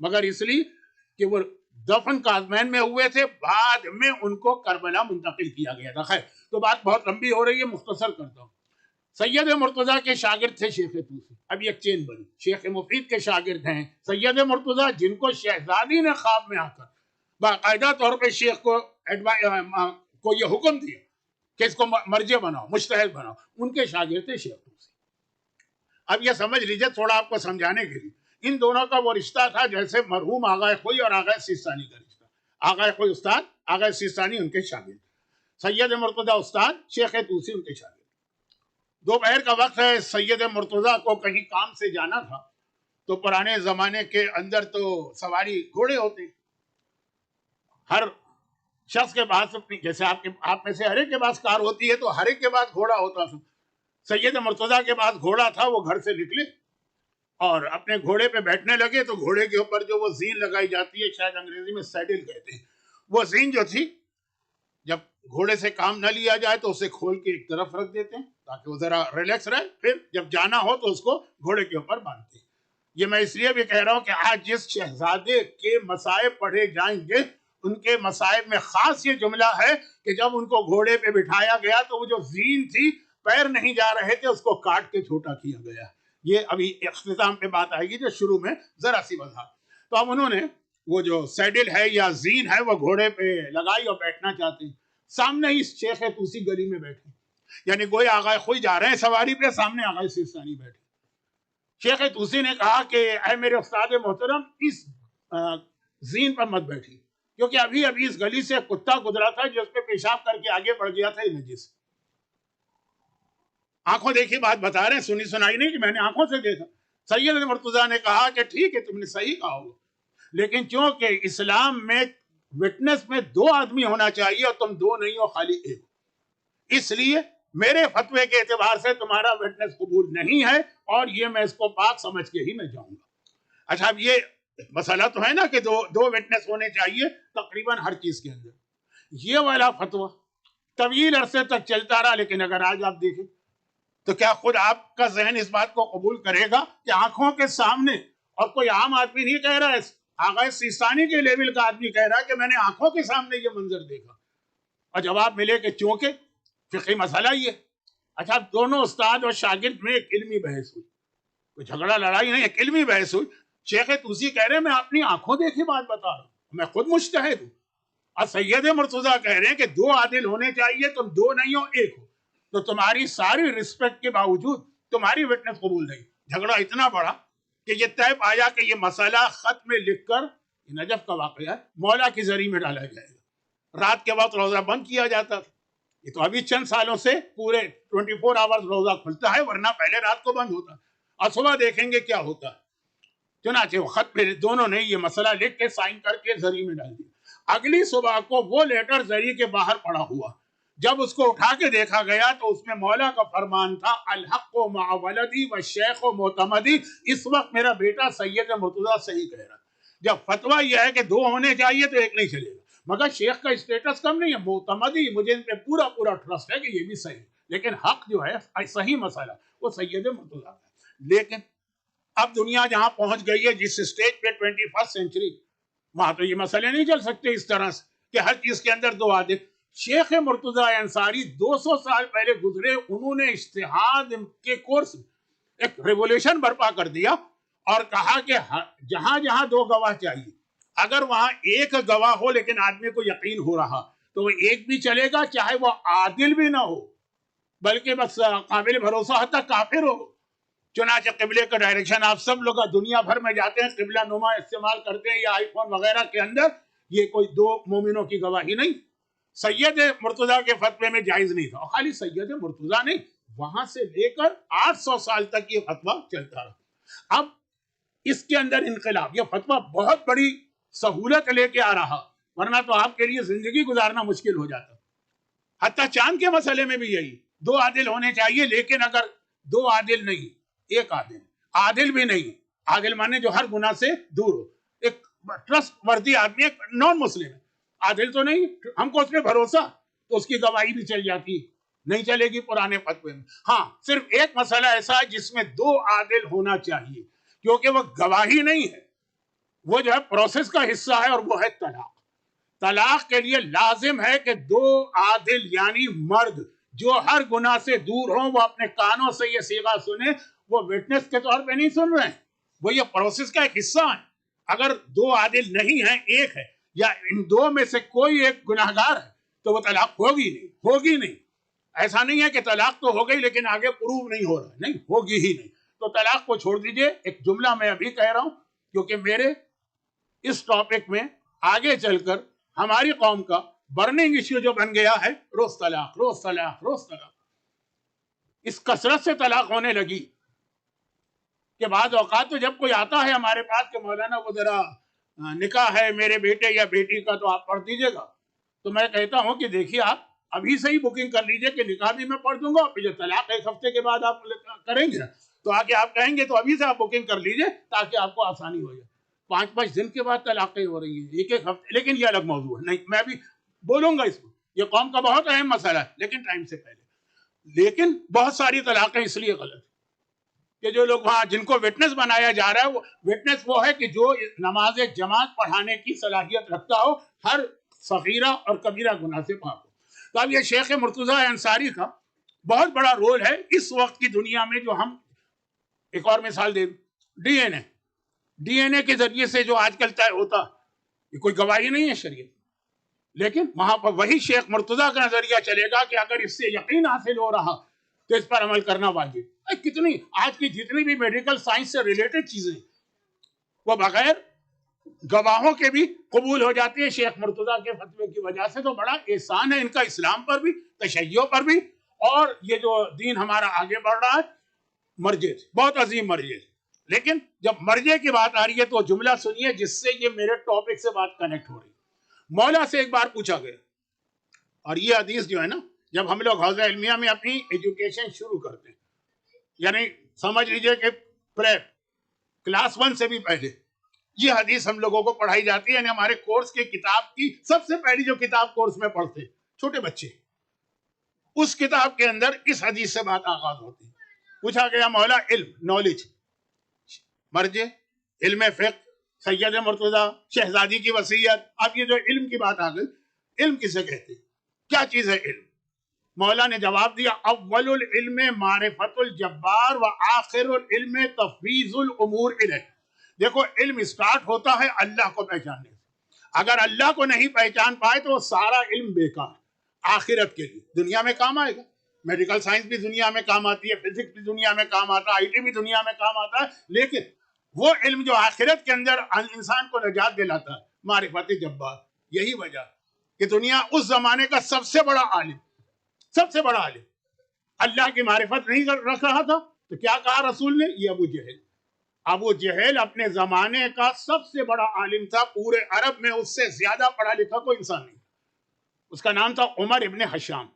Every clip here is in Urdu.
مگر اس لیے کہ وہ دفن کاظمین میں ہوئے تھے، بعد میں ان کو کربلا منتقل کیا گیا تھا. خیر تو بات بہت لمبی ہو رہی ہے، مختصر کرتا ہوں. سید مرتضیٰ کے شاگرد تھے شیخ طوسی. اب ایک چین بنی، شیخ مفید کے شاگرد ہیں سید مرتضیٰ، جن کو شہزادی نے خواب میں آ کر باقاعدہ طور پہ شیخ کو یہ حکم دیا کہ اس کو مرجع بناؤ، مجتہد بناؤ. ان کے شاگرد تھے شیخ طوسی. اب یہ سمجھ لیجئے تھوڑا آپ کو سمجھانے کے لیے، ان دونوں کا وہ رشتہ تھا جیسے مرحوم آغا خوئی اور آغا سیستانی کا رشتہ. آغا خوئی استاد، آغا سیستانی ان کے شاگرد. سید مرتضیٰ استاد، شیخ طوسی ان کے شاگرد. دوپہر کا وقت ہے، سید مرتضیٰ کو کہیں کام سے جانا تھا. تو پرانے زمانے کے اندر تو سواری گھوڑے ہوتے، ہر شخص کے پاس اپنی، جیسے آپ میں سے ہر ایک کے پاس کار ہوتی ہے تو ہر ایک کے پاس گھوڑا ہوتا تھا. سید مرتضیٰ کے پاس گھوڑا تھا. وہ گھر سے نکلے اور اپنے گھوڑے پہ بیٹھنے لگے تو گھوڑے کے اوپر جو وہ زین لگائی جاتی ہے، شاید انگریزی میں سیڈل کہتے ہیں، وہ زین جو تھی، جب گھوڑے سے کام نہ لیا جائے تو اسے کھول کے ایک طرف رکھ دیتے ہیں تاکہ وہ ذرا ریلیکس رہے، پھر جب جانا ہو تو اس کو گھوڑے کے اوپر باندھتے ہیں. یہ میں اس لیے بھی کہہ رہا ہوں کہ آج جس شہزادے کے مصائب پڑھے جائیں گے، ان کے مصائب میں خاص یہ جملہ ہے کہ جب ان کو گھوڑے پہ بٹھایا گیا تو وہ جو زین تھی، پیر نہیں جا رہے تھے، اس کو کاٹ کے چھوٹا کیا گیا. یہ ابھی اختتام پہ بات آئے گی جو شروع میں ذرا سی وضاحت. تو اب انہوں نے وہ جو سیڈل ہے یا زین ہے وہ گھوڑے پہ لگائی اور بیٹھنا چاہتے ہیں. سامنے ہی شیخ طوسی گلی میں بیٹھے، یعنی گویا آغا خوئی جا رہے ہیں سواری پہ، سامنے آغا سیستانی بیٹھے. شیخ طوسی نے کہا کہ اے میرے استاد محترم، اس زین پر مت بیٹھی، کیونکہ ابھی اس گلی سے کتا گزرا تھا جو اس پہ پیشاب کر کے آگے بڑھ گیا تھا. یہ نجس، آنکھوں دیکھی بات بتا رہے ہیں، سنی سنائی نہیں کہ میں نے آنکھوں سے دیکھا. سید مرتضیٰ نے کہا کہ ٹھیک ہے، تم نے صحیح کہا ہوگا، لیکن چونکہ اسلام میں وٹنس میں 2 آدمی ہونا چاہیے اور تم 2 نہیں ہو، خالی 1، اس لیے میرے فتوے کے اعتبار سے تمہارا وٹنس قبول نہیں ہے، اور یہ میں اس کو پاک سمجھ کے ہی میں جاؤں گا. اچھا، اب یہ مسئلہ تو ہے نا کہ دو وٹنس ہونے چاہیے تقریباً ہر چیز کے اندر. یہ والا فتویٰ طویل عرصے تک چلتا رہا، لیکن اگر آج آپ دیکھیں تو کیا خود آپ کا ذہن اس بات کو قبول کرے گا کہ آنکھوں کے سامنے، اور کوئی عام آدمی نہیں کہہ رہا ہے، آغا سیستانی کے لیول کا آدمی کہہ رہا ہے کہ میں نے آنکھوں کے سامنے یہ منظر دیکھا، اور جواب ملے کہ چونکہ فقہی مسئلہ یہ. اچھا، دونوں استاد اور شاگرد میں ایک علمی بحث ہوئی، کوئی جھگڑا لڑائی نہیں، ایک علمی بحث ہوئی. شیخ طوسی کہہ رہے ہیں میں اپنی آنکھوں دیکھی بات بتا رہا ہوں، میں خود مجتہد ہوں، اور سید مرتضیٰ کہہ رہے ہیں کہ 2 عادل ہونے چاہیے، تم 2 نہیں ہو، 1 ہو. تو تمہاری ساری رسپیکٹ کے باوجود تمہاری وٹنس قبول نہیں. جھگڑا اتنا بڑا کہ یہ طے پایا کہ یہ مسئلہ خط میں لکھ کر، نجف کا واقعہ ہے، مولا کی زری میں ڈالا جائے گا. رات کے وقت روزہ بند کیا جاتا تھا. یہ تو ابھی چند سالوں سے پورے 24 آورز روزہ کھلتا ہے، ورنہ پہلے رات کو بند ہوتا. اور صبح دیکھیں گے کیا ہوتا ہے. چنانچہ وہ خط پہ دونوں نے یہ مسئلہ لکھ کے سائن کر کے زری میں ڈال دیا. اگلی صبح کو وہ لیٹر زری کے باہر پڑا ہوا، جب اس کو اٹھا کے دیکھا گیا تو اس میں مولا کا فرمان تھا، الحق مع ولدی والشیخ معتمدی. اس وقت میرا بیٹا سید مرتضیٰ صحیح کہہ رہا. جب فتویٰ یہ ہے کہ 2 ہونے چاہیے تو 1 نہیں چلے گا، مگر شیخ کا اسٹیٹس کم نہیں ہے، معتمدی، مجھے ان پہ پورا ٹرسٹ ہے کہ یہ بھی صحیح، لیکن حق جو ہے صحیح مسئلہ وہ سید مرتضیٰ کا ہے. لیکن اب دنیا جہاں پہنچ گئی ہے، جس سٹیج پہ 21 سینچری، وہاں تو یہ مسئلے نہیں چل سکتے اس طرح سے کہ ہر چیز کے اندر 2 عادل. شیخ مرتضیٰ انصاری 200 سال پہلے گزرے، انہوں نے اجتہاد کے کورس میں ایک ریولیوشن برپا کر دیا اور کہا کہ جہاں جہاں 2 گواہ چاہیے، اگر وہاں 1 گواہ ہو لیکن آدمی کو یقین ہو رہا تو وہ 1 بھی چلے گا، چاہے وہ عادل بھی نہ ہو بلکہ بس قابل بھروسہ حتی کافر ہو. چنانچہ قبلے کا ڈائریکشن آپ سب لوگ دنیا بھر میں جاتے ہیں، قبلہ نما استعمال کرتے ہیں یا آئی فون وغیرہ کے اندر، یہ کوئی 2 مومنوں کی گواہی نہیں. سید مرتضیٰ کے فتوے میں جائز نہیں تھا. اور خالی سید مرتضیٰ نہیں، وہاں سے لے کر 800 سال تک یہ فتویٰ چلتا رہا. اب اس کے اندر انقلاب، یہ فتویٰ بہت بڑی سہولت لے کے آ رہا، ورنہ تو آپ کے لیے زندگی گزارنا مشکل ہو جاتا. حتیٰ چاند کے مسئلے میں بھی یہی، 2 عادل ہونے چاہیے، لیکن اگر 2 عادل نہیں، 1 عادل، عادل بھی نہیں، عادل مانے جو ہر گناہ سے دور ہو، ایک ٹرسٹ وردی آدمی، ایک نان مسلم ہے، عادل تو نہیں، ہم کو اس پہ بھروسہ، تو اس کی گواہی بھی چل جاتی، نہیں چلے گی پرانے فتوے میں. ہاں، صرف ایک مسئلہ ایسا ہے جس میں 2 عادل ہونا چاہیے، کیونکہ وہ گواہی نہیں ہے، وہ جو ہے پروسیس کا حصہ ہے، اور وہ ہے طلاق. طلاق کے لیے لازم ہے کہ دو عادل یعنی مرد جو ہر گناہ سے دور ہوں وہ اپنے کانوں سے یہ صیغہ سنیں. وہ وٹنس کے طور پہ نہیں سن رہے ہیں، وہ یہ پروسیس کا ایک حصہ ہے. اگر دو عادل نہیں ہیں، ایک ہے یا ان دو میں سے کوئی ایک گناہگار ہے تو وہ طلاق ہوگی نہیں. ایسا نہیں ہے کہ طلاق تو ہو گئی لیکن آگے پروو نہیں ہو رہا، نہیں ہوگی ہی نہیں. تو طلاق کو چھوڑ دیجئے. ایک جملہ میں ابھی کہہ رہا ہوں کیونکہ میرے اس ٹاپک میں آگے چل کر ہماری قوم کا برننگ ایشو جو بن گیا ہے روز طلاق. اس کثرت سے طلاق ہونے لگی کہ بعض اوقات تو جب کوئی آتا ہے ہمارے پاس کہ مولانا وہ ذرا نکاح ہے میرے بیٹے یا بیٹی کا تو آپ پڑھ دیجیے گا، تو میں کہتا ہوں کہ دیکھیے آپ ابھی سے ہی بکنگ کر لیجئے کہ نکاح بھی میں پڑھ دوں گا، پھر جو طلاق ایک ہفتے کے بعد آپ کریں گے تو آگے آپ کہیں گے تو ابھی سے آپ بکنگ کر لیجئے تاکہ آپ کو آسانی ہو جائے. 5 دن کے بعد طلاقیں ہو رہی ہیں، ایک ہفتے. لیکن یہ الگ موضوع ہے، نہیں میں بھی بولوں گا اس کو، یہ قوم کا بہت اہم مسئلہ ہے لیکن ٹائم سے پہلے. لیکن بہت ساری طلاقیں اس لیے غلط کہ جو لوگ وہاں جن کو وٹنس بنایا جا رہا ہے، وہ وٹنس وہ ہے کہ جو نماز جماعت پڑھانے کی صلاحیت رکھتا ہو، ہر صغیرہ اور کبیرہ گناہ سے پاک ہو. تو اب یہ شیخ مرتضیٰ انصاری کا بہت بڑا رول ہے اس وقت کی دنیا میں. جو ہم ایک اور مثال دیں، ڈی این اے کے ذریعے سے جو آج کل طے ہوتا، یہ کوئی گواہی نہیں ہے شریعت، لیکن وہاں پر وہی شیخ مرتضیٰ کا نظریہ چلے گا کہ اگر اس سے یقین حاصل ہو رہا تو اس پر عمل کرنا واجب. کتنی آج کی جتنی بھی میڈیکل سائنس سے ریلیٹڈ چیزیں وہ بغیر گواہوں کے بھی قبول ہو جاتی ہیں شیخ مرتضیٰ کے فتوے کی وجہ سے. تو بڑا احسان ہے ان کا اسلام پر بھی، تشیع پر بھی، اور یہ جو دین ہمارا آگے بڑھ رہا ہے مرجع بہت عظیم مرجع. لیکن جب مرجع کی بات آ رہی ہے تو جملہ سنیے جس سے یہ میرے ٹاپک سے بات کنیکٹ ہو رہی ہے. مولا سے ایک بار پوچھا گیا، اور یہ حدیث جو ہے نا، جب ہم لوگ حوزہ علمیہ میں اپنی ایجوکیشن شروع کرتے ہیں، یعنی سمجھ لیجئے کہ کلاس 1 سے بھی پہلے یہ حدیث ہم لوگوں کو پڑھائی جاتی ہے. یعنی ہمارے کورس کے کتاب کی سب سے پہلی جو کتاب کورس میں پڑھتے چھوٹے بچے، اس کتاب کے اندر اس حدیث سے بات آغاز ہوتی ہے. پوچھا گیا مولا علم، نالج، مرجع علم فقہ، سید مرتضیٰ، شہزادی کی وصیت. اب یہ جو علم کی بات آ گئی، علم کسے کہتے ہیں، کیا چیز ہے علم؟ مولا نے جواب دیا، اول العلم معرفت الجبار و آخر العلم تفویض الامور الیہ. دیکھو علم سٹارٹ ہوتا ہے اللہ کو پہچاننے سے. اگر اللہ کو نہیں پہچان پائے تو وہ سارا علم بیکار ہے. آخرت کے لیے دنیا میں کام آئے گا، میڈیکل سائنس بھی دنیا میں کام آتی ہے، فزکس بھی دنیا میں کام آتا ہے، آئی ٹی بھی دنیا میں کام آتا ہے. لیکن وہ علم جو آخرت کے اندر انسان کو نجات دلاتا ہے، معرفت جبار. یہی وجہ کہ دنیا اس زمانے کا سب سے بڑا عالم اللہ کی معرفت نہیں رکھ رہا تھا تو کیا کہا رسول نے؟ یہ ابو جہل اپنے زمانے کا سب سے بڑا عالم تھا. پورے عرب میں اس سے زیادہ پڑھا لکھا کوئی انسان نہیں. اس کا نام تھا عمر ابن حشام.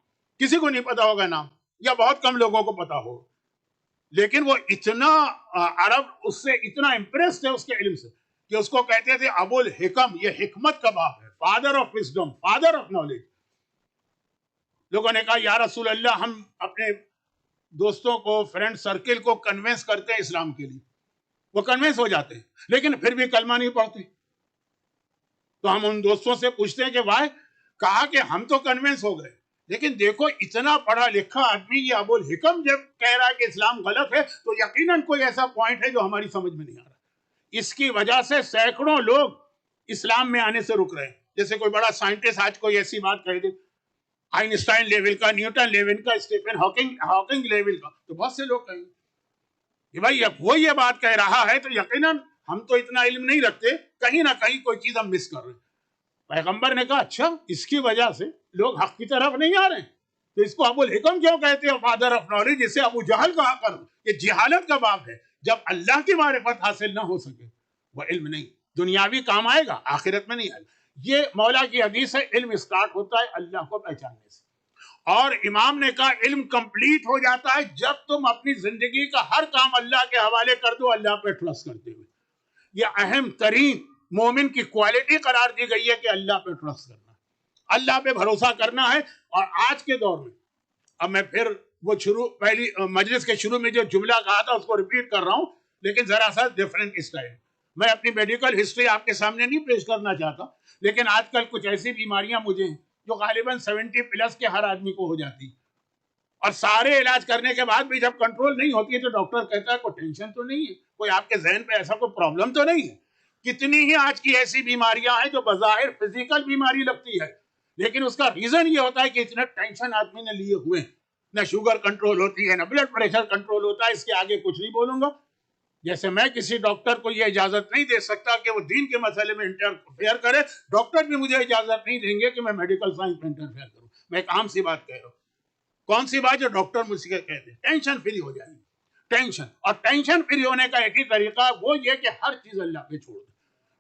کسی کو نہیں پتا ہوگا نام، یا بہت کم لوگوں کو پتا ہو، لیکن وہ اتنا عرب اس سے اتنا امپریس تھے اس کے علم سے کہ اس کو کہتے تھے ابو الحکم. یہ حکمت کا باپ ہے، father of wisdom, father of knowledge. لوگوں نے کہا یا رسول اللہ، ہم اپنے دوستوں کو، فرینڈ سرکل کو کنونس کرتے ہیں اسلام کے لیے، وہ کنونس ہو جاتے ہیں لیکن پھر بھی کلمہ نہیں پڑھتے. تو ہم ان دوستوں سے پوچھتے ہیں کہ بھائی، کہا کہ ہم تو کنونس ہو گئے، لیکن دیکھو اتنا پڑھا لکھا آدمی یہ ابو الحکم جب کہہ رہا ہے کہ اسلام غلط ہے تو یقیناً کوئی ایسا پوائنٹ ہے جو ہماری سمجھ میں نہیں آ رہا. اس کی وجہ سے سینکڑوں لوگ اسلام میں آنے سے رک رہے ہیں. جیسے کوئی بڑا سائنٹسٹ آج کوئی ایسی بات کہہ دے، آئنسٹائن لیول کا، نیوٹن لیول کا، اسٹیفن ہاکنگ لیول کا، تو بہت سے لوگ کہیں گے کہ بھائی اب وہ یہ بات کہہ رہا ہے تو یقیناً ہم تو اتنا علم نہیں رکھتے، کہیں نہ کہیں کوئی چیز ہم مس کر رہے ہیں. پیغمبر نے کہا اچھا، اس کی وجہ سے لوگ حق کی طرف نہیں آ رہے ہیں تو اس کو ابو الحکم کیوں کہتے ہیں، فادر آف نالج؟ جسے ابو جہل کہا کر. یہ جہالت کا باب ہے. جب اللہ کی معرفت حاصل نہ ہو سکے وہ علم نہیں. دنیاوی کام آئے گا، آخرت میں نہیں آئے گا. یہ مولا کی حدیث ہے. علم سٹارٹ ہوتا ہے اللہ کو پہچاننے سے، اور امام نے کہا علم کمپلیٹ ہو جاتا ہے جب تم اپنی زندگی کا ہر کام اللہ کے حوالے کر دو، اللہ پہ ٹرسٹ کرتے ہوئے. یہ اہم ترین مومن کی کوالٹی قرار دی گئی ہے کہ اللہ پہ ٹرسٹ کرنا ہے، اللہ پہ بھروسہ کرنا ہے. اور آج کے دور میں، اب میں پھر وہ پہلی مجلس کے شروع میں جو جملہ کہا تھا اس کو ریپیٹ کر رہا ہوں، لیکن ذرا سا ڈیفرنٹ اسٹائل. میں اپنی میڈیکل ہسٹری آپ کے سامنے نہیں پیش کرنا چاہتا، لیکن آج کل کچھ ایسی بیماریاں مجھے ہیں جو غالباً 70+ کے ہر آدمی کو ہو جاتی، اور سارے علاج کرنے کے بعد بھی جب کنٹرول نہیں ہوتی ہے تو ڈاکٹر کہتا ہے کوئی ٹینشن تو نہیں ہے، کوئی آپ کے ذہن پہ ایسا کوئی پرابلم تو نہیں ہے. کتنی ہی آج کی ایسی بیماریاں ہیں جو بظاہر فزیکل بیماری لگتی ہے، لیکن اس کا ریزن یہ ہوتا ہے کہ اتنا ٹینشن آدمی نے لیے ہوئے ہیں، نہ شوگر کنٹرول ہوتی ہے، نہ بلڈ پریشر کنٹرول ہوتا ہے. اس کے آگے کچھ نہیں بولوں گا. جیسے میں کسی ڈاکٹر کو یہ اجازت نہیں دے سکتا کہ وہ دین کے مسئلے میں انٹرفیئر کرے، ڈاکٹر بھی مجھے اجازت نہیں دیں گے کہ میں میڈیکل سائنس میں انٹرفیئر کروں. میں ایک عام سی بات کہہ رہا ہوں. کون سی بات جو ڈاکٹر مجھ سے کہتے ہیں ٹینشن فری ہو جائے گی. ٹینشن، اور ٹینشن فری ہونے کا ایک ہی طریقہ وہ یہ کہ ہر چیز اللہ پہ چھوڑ دے.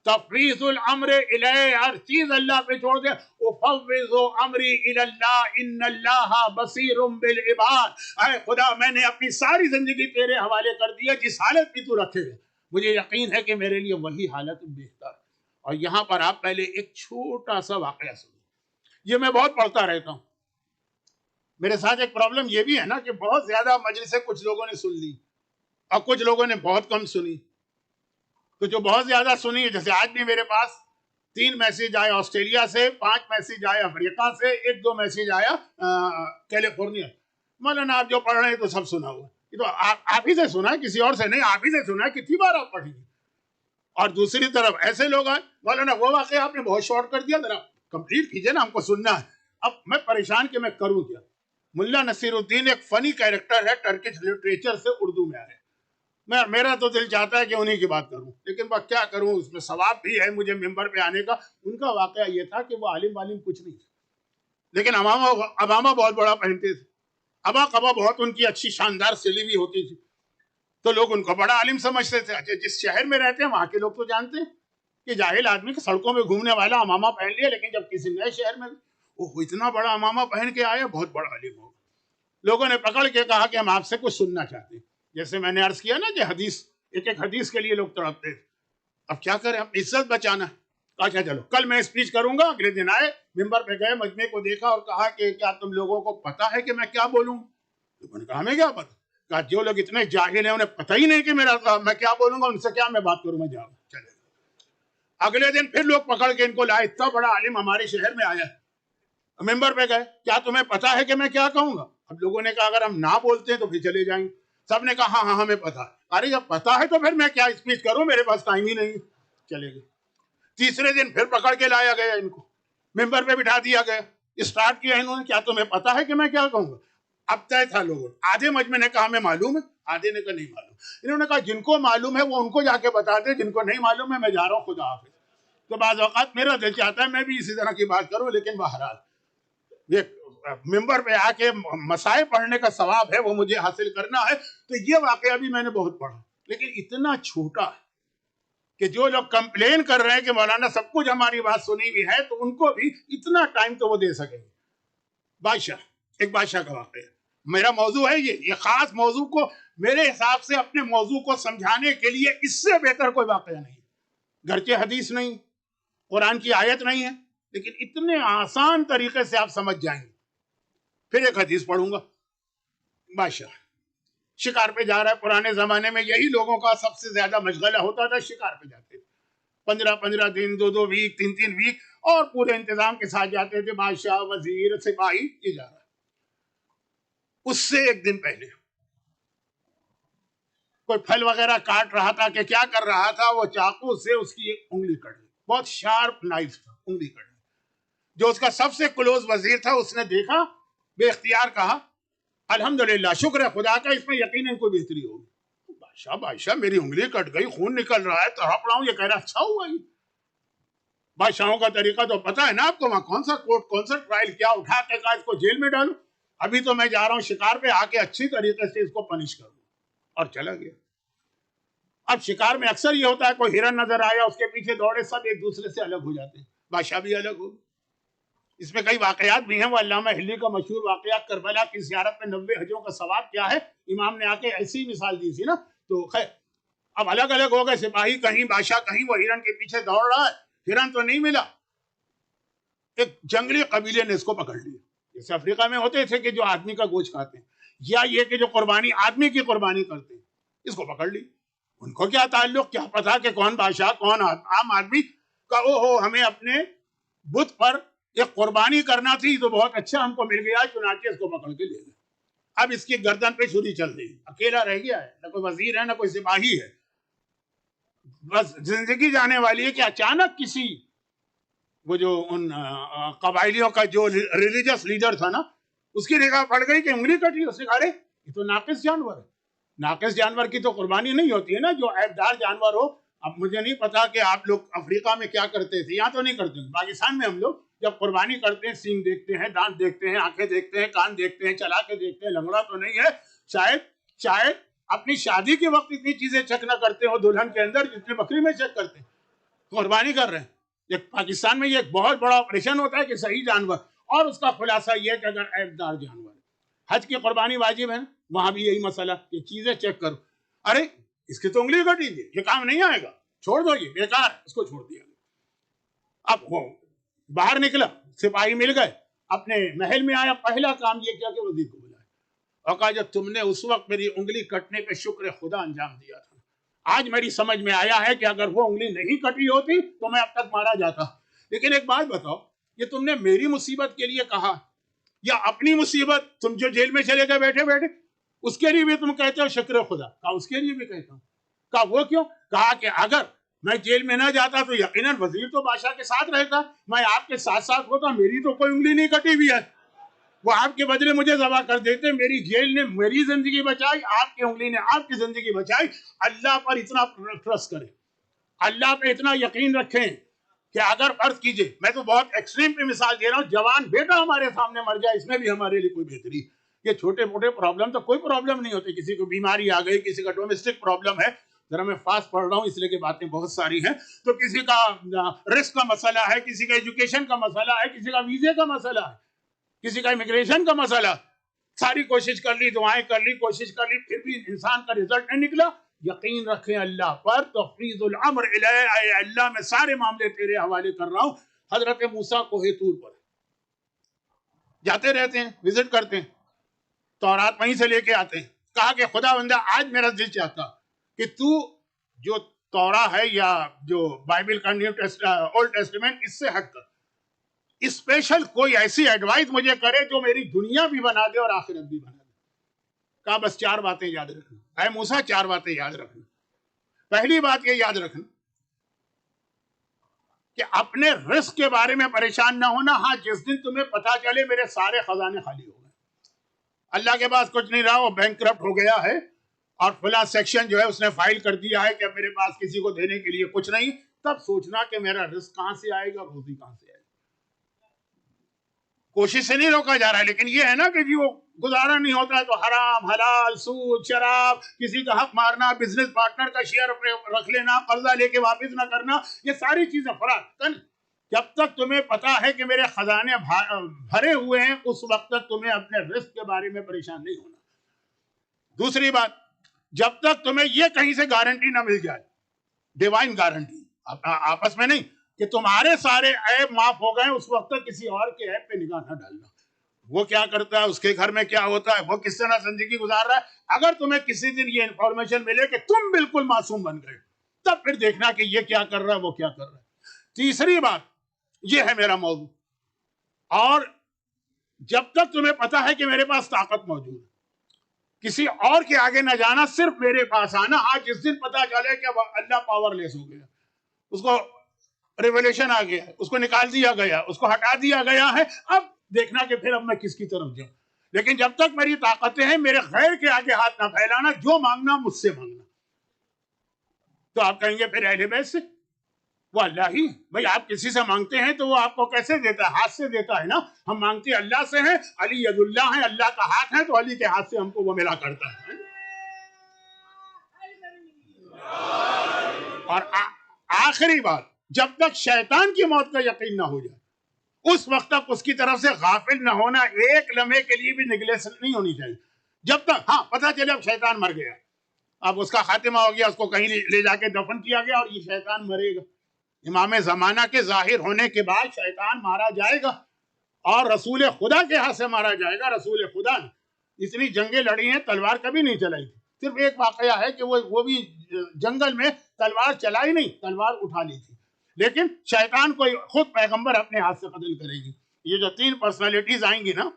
تفویض الامر الیہ، ہر چیز اللہ پہ چھوڑ دے. افوض امری الی اللہ ان اللہ بصیر بالعباد. اے خدا میں نے اپنی ساری زندگی تیرے حوالے کر دی ہے، جس حالت بھی تو رکھے گا مجھے یقین ہے کہ میرے لیے وہی حالت بہتر ہے. اور یہاں پر آپ پہلے ایک چھوٹا سا واقعہ سنیں. یہ میں بہت پڑھتا رہتا ہوں. میرے ساتھ ایک پرابلم یہ بھی ہے نا کہ بہت زیادہ مجلسیں کچھ لوگوں نے سن لی اور کچھ لوگوں نے بہت کم سنی. تو جو بہت زیادہ سنی، جیسے آج بھی میرے پاس 3 میسیج آئے آسٹریلیا سے، 5 میسیج آئے افریقہ سے، 1-2 میسیج آیا کیلیفورنیا. مولانا آپ جو پڑھ رہے ہیں تو سب سنا ہوا. یہ تو آپ ہی سے سنا ہے، کسی اور سے نہیں. آپ ہی سے سنا ہے، کتنی بار آپ پڑھیں گے. اور دوسری طرف ایسے لوگ آئے، مولانا وہ واقعہ آپ نے بہت شارٹ کر دیا، ذرا کمپلیٹ کیجئے نا، ہم کو سننا ہے. اب میں پریشان کہ میں کروں کیا. ملا نصیر الدین ایک فنی کیریکٹر ہے، ٹرکش لٹریچر سے اردو میں آئے. میرا تو دل چاہتا ہے کہ انہی کی بات کروں، لیکن وہ کیا کروں، اس میں ثواب بھی ہے مجھے ممبر پہ آنے کا. ان کا واقعہ یہ تھا کہ وہ عالم والم کچھ نہیں تھے، لیکن امامہ بہت بڑا پہنتے تھے. ابا قبا بہت ان کی اچھی شاندار سلی ہوئی ہوتی تھی، تو لوگ ان کو بڑا عالم سمجھتے تھے. اچھا، جس شہر میں رہتے ہیں وہاں کے لوگ تو جانتے ہیں کہ جاہل آدمی سڑکوں میں گھومنے والا امامہ پہن لیا، لیکن جب کسی نئے شہر میں وہ اتنا بڑا امامہ پہن کے آیا، بہت بڑا عالم ہوگا. لوگوں نے پکڑ کے کہا کہ ہم آپ سے کچھ سننا چاہتے ہیں. جیسے میں نے عرض کیا نا کہ حدیث، ایک ایک حدیث کے لیے لوگ تڑپتے تھے. اب کیا کریں، ہم عزت بچانا. اچھا چلو کل میں اسپیچ کروں گا. اگلے دن آئے، ممبر پہ گئے، مجمع کو دیکھا اور کہا کہ کیا تم لوگوں کو پتا ہے کہ میں کیا بولوں. لوگوں نے کہا ہمیں کیا پتا. کہا جو لوگ اتنے جاہل ہیں انہیں پتہ ہی نہیں کہ میں کیا بولوں گا، ان سے کیا میں بات کروں، میں جاؤں. چلے اگلے دن پھر لوگ پکڑ کے ان کو لائے. اتنا بڑا عالم ہمارے شہر میں آیا. ممبر پہ گئے، کیا تمہیں پتا ہے کہ میں کیا کہوں گا. اب لوگوں نے کہا اگر ہم نہ بولتے ہیں تو پھر چلے جائیں گے. سب نے کہا ہاں ہاں ہمیں پتا ہے. ارے جب پتا ہے تو پھر میں کیا اسپیچ کروں، میرے پاس ٹائم ہی نہیں. چلے گئے. تیسرے دن پھر پکڑ کے لایا گیا، ان کو ممبر پہ بٹھا دیا گیا. اسٹارٹ کیا انہوں نے، کیا تمہیں پتا ہے کہ میں کیا کہوں گا. اب طے تھا لوگوں، آدھے مجمع نے کہا ہمیں معلوم ہے، آدھے نے کہا نہیں معلوم. انہوں نے کہا جن کو معلوم ہے وہ ان کو جا کے بتا دے، جن کو نہیں معلوم ہے میں جا رہا ہوں، خدا حافظ. تو بعض اوقات میرا دل چاہتا ہے میں بھی اسی طرح کی بات کروں، لیکن بہرحال یہ ممبر پہ آ کے مسائل پڑھنے کا ثواب ہے وہ مجھے حاصل کرنا ہے. تو یہ واقعہ بھی میں نے بہت پڑھا، لیکن اتنا چھوٹا ہے کہ جو لوگ کمپلین کر رہے ہیں کہ مولانا سب کچھ ہماری بات سنی ہوئی ہے، تو ان کو بھی اتنا ٹائم تو وہ دے سکیں گے. بادشاہ، ایک بادشاہ کا واقعہ. میرا موضوع ہے یہ خاص موضوع کو میرے حساب سے اپنے موضوع کو سمجھانے کے لیے اس سے بہتر کوئی واقعہ نہیں. گرچہ حدیث نہیں، قرآن کی آیت نہیں ہے، لیکن اتنے آسان طریقے سے آپ سمجھ جائیں گے. پھر ایک حدیث پڑھوں گا. بادشاہ شکار پہ جا رہا ہے. پرانے زمانے میں یہی لوگوں کا سب سے زیادہ مشغلہ ہوتا تھا، شکار پہ جاتے تھے. 15 دن، 2 ویک، 3 ویک، اور پورے انتظام کے ساتھ جاتے تھے. بادشاہ، وزیر، سپاہی، یہ جا رہا ہے. اس سے ایک دن پہلے کوئی پھل وغیرہ کاٹ رہا تھا کہ کیا کر رہا تھا، وہ چاقو سے اس کی ایک انگلی کٹ گئی. بہت شارپ نائف تھا، انگلی کٹ گئی. جو اس کا سب سے کلوز وزیر تھا اس نے دیکھا، بے اختیار کہا الحمدللہ، شکر ہے خدا کا، اس میں یقیناً کوئی بہتری ہوگی. بادشاہ میری انگلی کٹ گئی، خون نکل رہا ہے، تڑپ رہا ہوں. یہ کہہ رہا اچھا ہوا. یہ بادشاہوں کا طریقہ تو پتا ہے نا آپ کو، وہاں کون سا کورٹ، کون سا ٹرائل، کیا اٹھا کے کہا اس کو جیل میں ڈالو. ابھی تو میں جا رہا ہوں شکار پہ، آ کے اچھی طریقے سے اس کو پنش کروں. اور چلا گیا. اب شکار میں اکثر یہ ہوتا ہے کوئی ہرن نظر آیا، اس کے پیچھے دوڑے، سب ایک دوسرے سے الگ ہو جاتے ہیں. بادشاہ بھی الگ ہو. اس میں کئی واقعات بھی ہیں. وہ علامہ ہلی کا مشہور واقعات، کربلا کی زیارت میں 90 حجوں کا ثواب کیا ہے، امام نے آ کے ایسی مثال دی تھی نا. تو خیر اب الگ الگ ہو گئے. سپاہی کہیں، بادشاہ کہیں. وہ ہرن کے پیچھے دوڑ رہا ہے، ہرن تو نہیں ملا. ایک جنگلی قبیلے نے اس کو پکڑ لیا. جیسے افریقہ میں ہوتے تھے کہ جو آدمی کا گوشت کھاتے ہیں، یا یہ کہ جو قربانی آدمی کی قربانی کرتے ہیں، اس کو پکڑ لی. ان کو کیا تعلق، کیا پتا کہ کون بادشاہ کون عام آدمی کا ہمیں اپنے بت پر ایک قربانی کرنا تھی تو بہت اچھا ہم کو مل گیا، چنانچہ اس کو پکڑ کے لے گئے. اب اس کی گردن پہ چھری چل رہی، اکیلا رہ گیا ہے، نہ کوئی وزیر ہے نہ کوئی سپاہی ہے، بس زندگی جانے والی ہے کہ اچانک کسی وہ جو ان قبائلیوں کا جو ریلیجس لیڈر تھا نا، اس کی نگاہ پڑ گئی کہ انگلی کٹی. اس نے کہا یہ تو ناقص جانور ہے. ناقص جانور کی تو قربانی نہیں ہوتی ہے نا، جو عیبدار جانور ہو. اب مجھے نہیں پتا کہ آپ لوگ افریقہ میں کیا کرتے تھے، یہاں تو نہیں کرتے. پاکستان میں ہم لوگ جب قربانی کرتے ہیں سینگ دیکھتے ہیں، دانت دیکھتے ہیں، آنکھیں دیکھتے ہیں، کان دیکھتے ہیں، چلا کے دیکھتے ہیں. لنگڑا تو نہیں ہے. شاید اپنی شادی کے وقت اتنی چیزیں چیک نہ کرتے ہو دلہن کے اندر جتنے بکری میں چیک کرتے ہیں. قربانی کر رہے ہیں. پاکستان میں یہ ایک بہت بڑا آپریشن ہوتا ہے کہ صحیح جانور، اور اس کا خلاصہ یہ ہے کہ اگر عیبدار جانور ہے. حج کی قربانی واجب ہے، وہاں بھی یہی مسئلہ، یہ چیزیں چیک کرو. ارے اس کی تو انگلی کٹی گئی، یہ کام نہیں آئے گا، چھوڑ دو، یہ بیکار، اس کو چھوڑ دیا. اب وہ باہر نکلا، سپاہی مل گئے، اپنے محل میں آیا، پہلا کام یہ کیا کہ وزیر کو بلایا اور کہا جب تم نے اس وقت میری انگلی کٹنے پہ شکر خدا انجام دیا تھا، آج میری سمجھ میں آیا ہے کہ اگر وہ انگلی نہیں کٹی ہوتی تو میں اب تک مارا جاتا. لیکن ایک بات بتاؤ، یہ تم نے میری مصیبت کے لیے کہا یا اپنی مصیبت، تم جو جیل میں چلے گئے بیٹھے بیٹھے، اس کے لیے بھی تم کہتے ہو شکر خدا؟ کہا اس کے لیے بھی کہتا ہوں. کہا وہ کیوں؟ کہا کہ اگر میں جیل میں نہ جاتا تو یقیناً وزیر تو بادشاہ کے ساتھ رہتا، میں آپ کے ساتھ ساتھ ہوتا، میری تو کوئی انگلی نہیں کٹی ہوئی ہے، وہ آپ کے بدلے مجھے ذبح کر دیتے. میری جیل نے میری زندگی بچائی، آپ کی انگلی نے آپ کی زندگی بچائی. اللہ پر اتنا ٹرسٹ کریں، اللہ پہ اتنا یقین رکھیں کہ اگر فرض کیجئے، میں تو بہت ایکسٹریم پہ مثال دے رہا ہوں، جوان بیٹا ہمارے سامنے مر جائے، اس میں بھی ہمارے لیے کوئی بہتری. یہ چھوٹے موٹے پرابلم تو کوئی پرابلم نہیں ہوتے. کسی کو بیماری آ گئی، کسی کا ڈومیسٹک پرابلم ہے، ذرا میں فاسٹ پڑھ رہا ہوں اس لیے کہ باتیں بہت ساری ہیں، تو کسی کا رسک کا مسئلہ ہے، کسی کا ایجوکیشن کا مسئلہ ہے، کسی کا ویزے کا مسئلہ ہے، کسی کا امیگریشن کا مسئلہ. ساری کوشش کر لی، دعائیں کر لی، کوشش کر لی، پھر بھی انسان کا رزلٹ نہیں نکلا. یقین رکھیں اللہ پر، تفویض الامر الیہ، اے اللہ میں سارے معاملے تیرے حوالے کر رہا ہوں. حضرت موسیٰ کوہ طور پر جاتے رہتے ہیں، وزٹ کرتے ہیں، تورات وہیں سے لے کے آتے ہیں. کہا کہ خدا بندہ آج میرا دل چاہتا کہ تو جو تورا ہے یا جو بائبل کا اولڈ ٹیسٹمنٹ، اس سے ہٹ کر اسپیشل کوئی ایسی ایڈوائز مجھے کرے جو میری دنیا بھی بنا دے اور آخرت بھی بنا دے. کہا بس 4 باتیں یاد رکھنا. اے موسیٰ 4 باتیں یاد رکھنا. پہلی بات یہ یاد رکھنا کہ اپنے رزق کے بارے میں پریشان نہ ہونا. ہاں جس دن تمہیں پتا چلے میرے سارے خزانے خالی ہو گئے، اللہ کے پاس کچھ نہیں رہا، وہ بینک کرپٹ ہو گیا ہے اور فلاں سیکشن جو ہے اس نے فائل کر دیا ہے کہ اب میرے پاس کسی کو دینے کے لیے کچھ نہیں، تب سوچنا کہ میرا رزق کہاں سے آئے گا، روزی کہاں سے آئے گا. کوشش سے نہیں روکا جا رہا ہے، لیکن یہ ہے نا کہ جی وہ گزارا نہیں ہوتا ہے تو حرام، حلال، سود، شراب، کسی کا حق مارنا، بزنس پارٹنر کا شیئر رکھ لینا، قرضہ لے کے واپس نہ کرنا، یہ ساری چیزیں فراڈ. جب تک تمہیں پتا ہے کہ میرے خزانے بھرے ہوئے ہیں، اس وقت تک تمہیں اپنے رزق کے بارے میں پریشان نہیں ہونا. دوسری بات، جب تک تمہیں یہ کہیں سے گارنٹی نہ مل جائے، ڈیوائن گارنٹی، آپس میں نہیں، کہ تمہارے سارے عیب معاف ہو گئے، اس وقت تک کسی اور کے عیب پہ نگاہ نہ ڈالنا. وہ کیا کرتا ہے، اس کے گھر میں کیا ہوتا ہے، وہ کس طرح زندگی گزار رہا ہے. اگر تمہیں کسی دن یہ انفارمیشن ملے کہ تم بالکل معصوم بن گئے، تب پھر دیکھنا کہ یہ کیا کر رہا ہے، وہ کیا کر رہا ہے. تیسری بات یہ ہے میرا موضوع، اور جب تک تمہیں پتا ہے کہ میرے پاس طاقت موجود ہے، کسی اور کے آگے نہ جانا، صرف میرے پاس آنا. آج جس دن پتا چلے کہ اللہ پاور لیس ہو گیا، اس کو ریولیشن آ گیا، اس کو نکال دیا گیا، اس کو ہٹا دیا گیا ہے، اب دیکھنا کہ پھر اب میں کس کی طرف جاؤں. لیکن جب تک میری طاقتیں ہیں، میرے غیر کے آگے ہاتھ نہ پھیلانا، جو مانگنا مجھ سے مانگنا. تو آپ کہیں گے پھر اہل بیت سے، وہ اللہ ہی، بھئی آپ کسی سے مانگتے ہیں تو وہ آپ کو کیسے دیتا ہے؟ ہاتھ سے دیتا ہے نا. ہم مانگتے اللہ سے ہیں، علی ید اللہ ہے، اللہ کا ہاتھ ہے، تو علی کے ہاتھ سے ہم کو وہ ملا کرتا ہے. اور آخری بات، جب تک شیطان کی موت کا یقین نہ ہو جائے، اس وقت تک اس کی طرف سے غافل نہ ہونا. ایک لمحے کے لیے بھی نگلیس نہیں ہونی چاہیے. جب تک ہاں پتا چلے اب شیطان مر گیا، اب اس کا خاتمہ ہو گیا، اس کو کہیں لے جا کے دفن کیا گیا، اور یہ شیطان مرے گا. امام زمانہ کے ظاہر ہونے کے بعد شیطان مارا جائے گا، اور رسول خدا کے ہاتھ سے مارا جائے گا. رسول خدا نے اتنی جنگیں لڑی ہیں، تلوار کبھی نہیں چلائی تھی. صرف ایک واقعہ ہے کہ وہ بھی جنگل میں تلوار چلائی نہیں، تلوار اٹھا لی تھی، لیکن شیطان کو خود پیغمبر اپنے ہاتھ سے قتل کرے گی. یہ جو 3 پرسنالٹیز آئیں گی نا،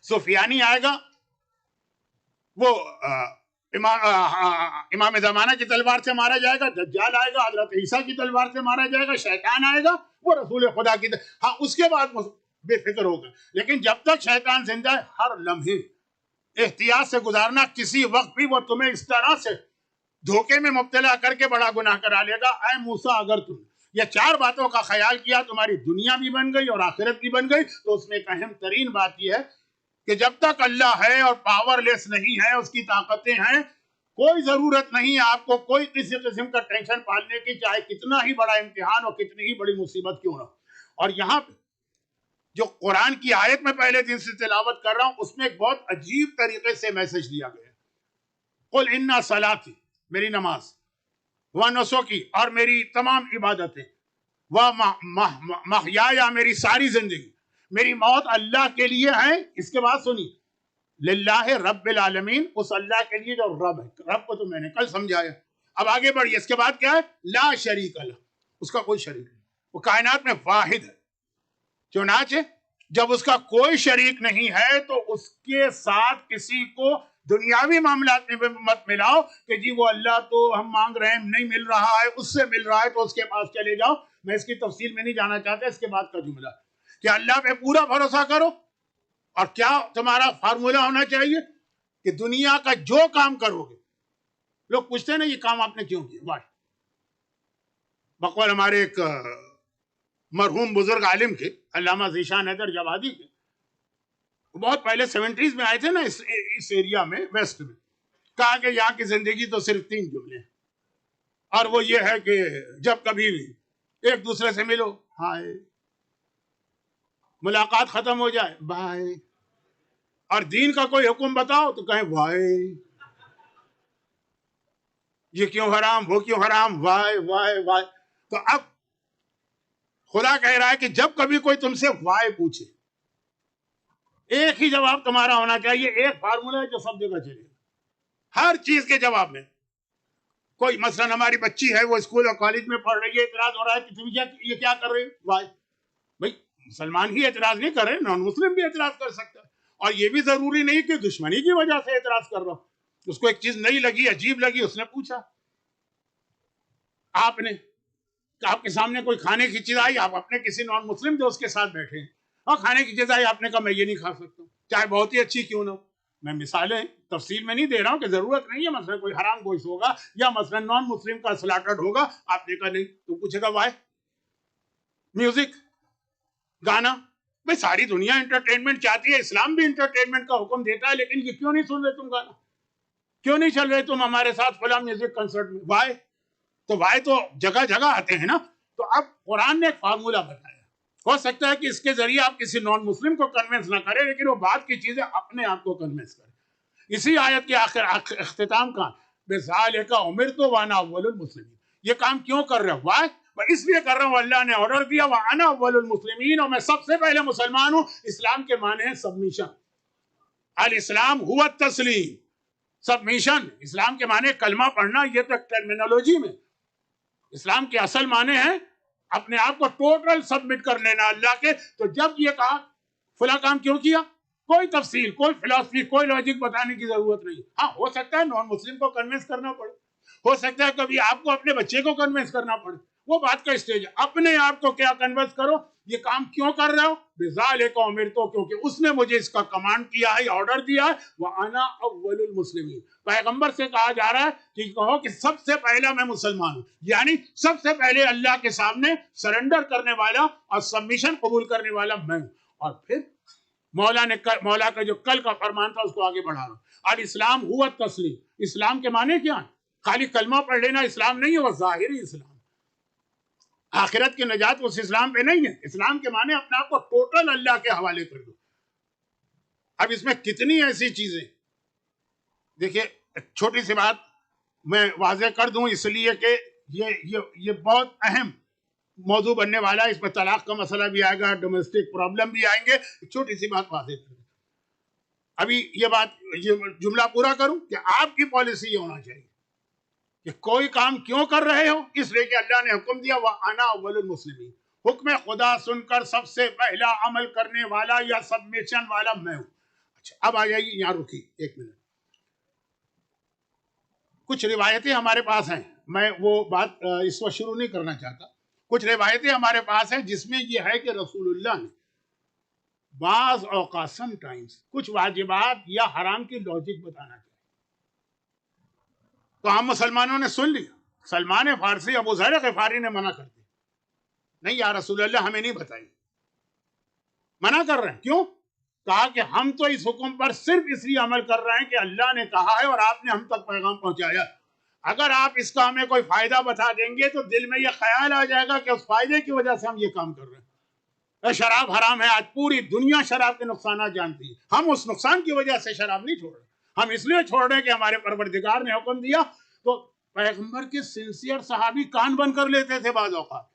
سفیانی آئے گا، وہ امام زمانہ کی تلوار سے مارا جائے گا. دجال آئے گا، حضرت عیسیٰ کی تلوار سے مارا جائے گا. شیطان آئے گا، وہ رسول خدا کی ہاں اس کے بعد بے فکر ہوگا. لیکن جب تک شیطان زندہ ہے، ہر لمحے احتیاط سے گزارنا. کسی وقت بھی وہ تمہیں اس طرح سے دھوکے میں مبتلا کر کے بڑا گناہ کرا لے گا. اے موسیٰ، اگر تم یہ 4 باتوں کا خیال کیا، تمہاری دنیا بھی بن گئی اور آخرت بھی بن گئی. تو اس میں ایک اہم ترین بات یہ ہے کہ جب تک اللہ ہے اور پاور لیس نہیں ہے، اس کی طاقتیں ہیں، کوئی ضرورت نہیں ہے آپ کو کوئی کسی قسم کا ٹینشن پالنے کی، چاہے کتنا ہی بڑا امتحان اور کتنی ہی بڑی مصیبت کیوں نہ. اور یہاں پہ جو قرآن کی آیت میں پہلے دن سے تلاوت کر رہا ہوں، اس میں ایک بہت عجیب طریقے سے میسج دیا گیا ہے. قل ان صلاتی، میری نماز، و نسکی، اور میری تمام عبادتیں، و محیایا، میری ساری زندگی، میری موت اللہ کے لیے ہے. اس کے بعد سنی، للہ رب العالمین، اس اللہ کے لیے جو رب ہے. رب کو تو میں نے کل سمجھایا. اب آگے بڑھیے، اس کے بعد کیا ہے؟ لا شریک اللہ، اس کا کوئی شریک نہیں، وہ کائنات میں واحد ہے. چنانچہ جب اس کا کوئی شریک نہیں ہے تو اس کے ساتھ کسی کو دنیاوی معاملات میں مت ملاؤ کہ جی وہ اللہ تو ہم مانگ رہے ہیں نہیں مل رہا ہے، اس سے مل رہا ہے تو اس کے پاس چلے جاؤ. میں اس کی تفصیل میں نہیں جانا چاہتا. اس کے بعد کا جملہ کہ اللہ پہ پورا بھروسہ کرو. اور کیا تمہارا فارمولہ ہونا چاہیے کہ دنیا کا جو کام کرو گے، لوگ پوچھتے ہیں نا یہ کام آپ نے کیوں کیا، واہ. بقول ہمارے ایک مرحوم بزرگ عالم کے، علامہ ذیشان حیدر جوادی کے، بہت پہلے 70s میں آئے تھے نا اس ایریا میں، ویسٹ میں. کہا کہ یہاں کی زندگی تو صرف 3 جملے ہیں، اور وہ یہ ہے کہ جب کبھی بھی ایک دوسرے سے ملو، ہائے، ملاقات ختم ہو جائے، بائے، اور دین کا کوئی حکم بتاؤ تو کہیں وائے، یہ کیوں حرام، وہ کیوں حرام، وائے وائے وائے. تو اب خدا کہہ رہا ہے کہ جب کبھی کوئی تم سے وائے پوچھے، ایک ہی جواب تمہارا ہونا چاہیے. ایک فارمولہ ہے جو سب جگہ چلے گا ہر چیز کے جواب میں. کوئی مثلا ہماری بچی ہے، وہ اسکول اور کالج میں پڑھ رہی ہے، اعتراض ہو رہا ہے کہ تم یہ کیا کر رہے ہو، وائے. بھائی مسلمان ہی اعتراض نہیں کر رہے، نان مسلم بھی اعتراض کر سکتا ہے. اور یہ بھی ضروری نہیں کہ دشمنی کی وجہ سے اعتراض کر رہا ہو. اس کو ایک چیز نہیں لگی، عجیب لگی، اس نے پوچھا. آپ کے سامنے کوئی کھانے کی چیز آئی، آپ اپنے کسی نان مسلم دوست کے ساتھ بیٹھے ہیں اور کھانے کی چیز آئی، آپ نے کہا میں یہ نہیں کھا سکتا ہوں، چاہے بہت ہی اچھی کیوں نہ ہو. میں مثالیں تفصیل میں نہیں دے رہا ہوں کہ ضرورت نہیں ہے. مثلا کوئی حرام گوشت ہوگا یا مثلا نان مسلم کا سلاٹڈ ہوگا، آپ نے کہا نہیں، تو پوچھے گا وائے. میوزک، گانا، بھائی ساری دنیا انٹرٹینمنٹ چاہتی ہے، اسلام بھی انٹرٹینمنٹ کا حکم دیتا ہے، لیکن یہ کیوں نہیں سن رہے تم گانا، کیوں نہیں چل رہے تم ہمارے ساتھ فلاں میوزک کنسرٹ میں، وائے. تو وائے تو جگہ جگہ آتے ہیں نا. تو اب قرآن نے ایک فارمولہ بتایا. ہو سکتا ہے کہ اس کے ذریعے آپ کسی نان مسلم کو کنونس نہ کریں، لیکن وہ بات کی چیزیں اپنے آپ کو کنونس کریں. اسی آیت کے آخر اختتام کا بِذَالِکَ أُمِرْتُ وَأَنَا أَوَّلُ الْمُسْلِمِينَ. یہ کام کیوں کر رہے ہو؟ وائے اس لیے کر رہا ہوں، اللہ نے آرڈر دیا، وَأَنَا أَوَّلُ الْمُسْلِمِينَ، اور میں سب سے پہلے مسلمان ہوں. اسلام کے معنی ہے سبمیشن. الاسلام هو التسلیم. سبمیشن اسلام کے معنی کلمہ پڑھنا. یہ تو ٹرمینالوجی میں اسلام کے اصل معنی ہے اپنے آپ کو ٹوٹل سبمٹ کر لینا اللہ کے. تو جب یہ کہا فلاں کام کیوں کیا، کوئی تفصیل، کوئی فلسفی، کوئی لاجک بتانے کی ضرورت نہیں. ہاں ہو سکتا ہے نان مسلم کو کنونس کرنا پڑے، ہو سکتا ہے کبھی آپ کو اپنے بچے کو کنونس کرنا پڑے، وہ بات کا اسٹیج ہے. اپنے آپ کو کیا کنونس کرو، یہ کام کیوں کر رہے ہو، بِذَالِکَ أُمِرْتُ، کیونکہ اس نے مجھے اس کا کمانڈ کیا ہے، آرڈر دیا ہے. وَأَنَا أَوَّلُ الْمُسْلِمِينَ. پیغمبر سے کہا جا رہا ہے کہ کہو کہ سب سے پہلا میں مسلمان ہوں، یعنی سب سے پہلے اللہ کے سامنے سرنڈر کرنے والا اور سبمیشن قبول کرنے والا میں ہوں. اور پھر مولا کا جو کل کا فرمان تھا اس کو آگے بڑھا رہا ہوں. الاسلام هو التسلیم. اسلام کے معنی کیا ہے؟ خالی کلمہ پڑھ لینا اسلام نہیں ہے، وہ ظاہری اسلام. آخرت کی نجات اس اسلام پہ نہیں ہے. اسلام کے معنی اپنے آپ کو ٹوٹل اللہ کے حوالے کر دو. اب اس میں کتنی ایسی چیزیں، دیکھیے چھوٹی سی بات میں واضح کر دوں اس لیے کہ یہ بہت اہم موضوع بننے والا ہے. اس میں طلاق کا مسئلہ بھی آئے گا، ڈومیسٹک پرابلم بھی آئیں گے. چھوٹی سی بات واضح کر دوں. ابھی یہ جملہ پورا کروں کہ آپ کی پالیسی یہ ہونا چاہیے کہ کوئی کام کیوں کر رہے ہو؟ اس لیے کہ اللہ نے حکم دیا وَأَنَا أَوَّلُ الْمُسْلِمِينَ، حکم خدا سن کر سب سے پہلا عمل کرنے والا یا سبمیشن والا میں ہوں۔ اچھا اب آ جائیے، یہاں رکیے ایک منٹ۔ کچھ روایتیں ہمارے پاس ہیں، میں وہ بات اس وقت شروع نہیں کرنا چاہتا۔ کچھ روایتیں ہمارے پاس ہیں جس میں یہ ہے کہ رسول اللہ نے بعض اوقات سم ٹائمز کچھ واجبات یا حرام کی لاجک بتانا چاہیے، تو ہم مسلمانوں نے سن لیا۔ سلمان فارسی ابو ذر غفاری نے منع کر دیا، نہیں یا رسول اللہ ہمیں نہیں بتائی، منع کر رہے ہیں۔ کیوں؟ کہا کہ ہم تو اس حکم پر صرف اس لیے عمل کر رہے ہیں کہ اللہ نے کہا ہے اور آپ نے ہم تک پیغام پہنچایا۔ اگر آپ اس کا ہمیں کوئی فائدہ بتا دیں گے تو دل میں یہ خیال آ جائے گا کہ اس فائدے کی وجہ سے ہم یہ کام کر رہے ہیں۔ شراب حرام ہے، آج پوری دنیا شراب کے نقصانات جانتی ہے، ہم اس نقصان کی وجہ سے شراب نہیں چھوڑ رہے، ہم اس لیے چھوڑ رہے ہیں کہ ہمارے پروردگار نے حکم دیا۔ تو پیغمبر کے سنسیئر صحابی کان بند کر لیتے تھے بعض اوقات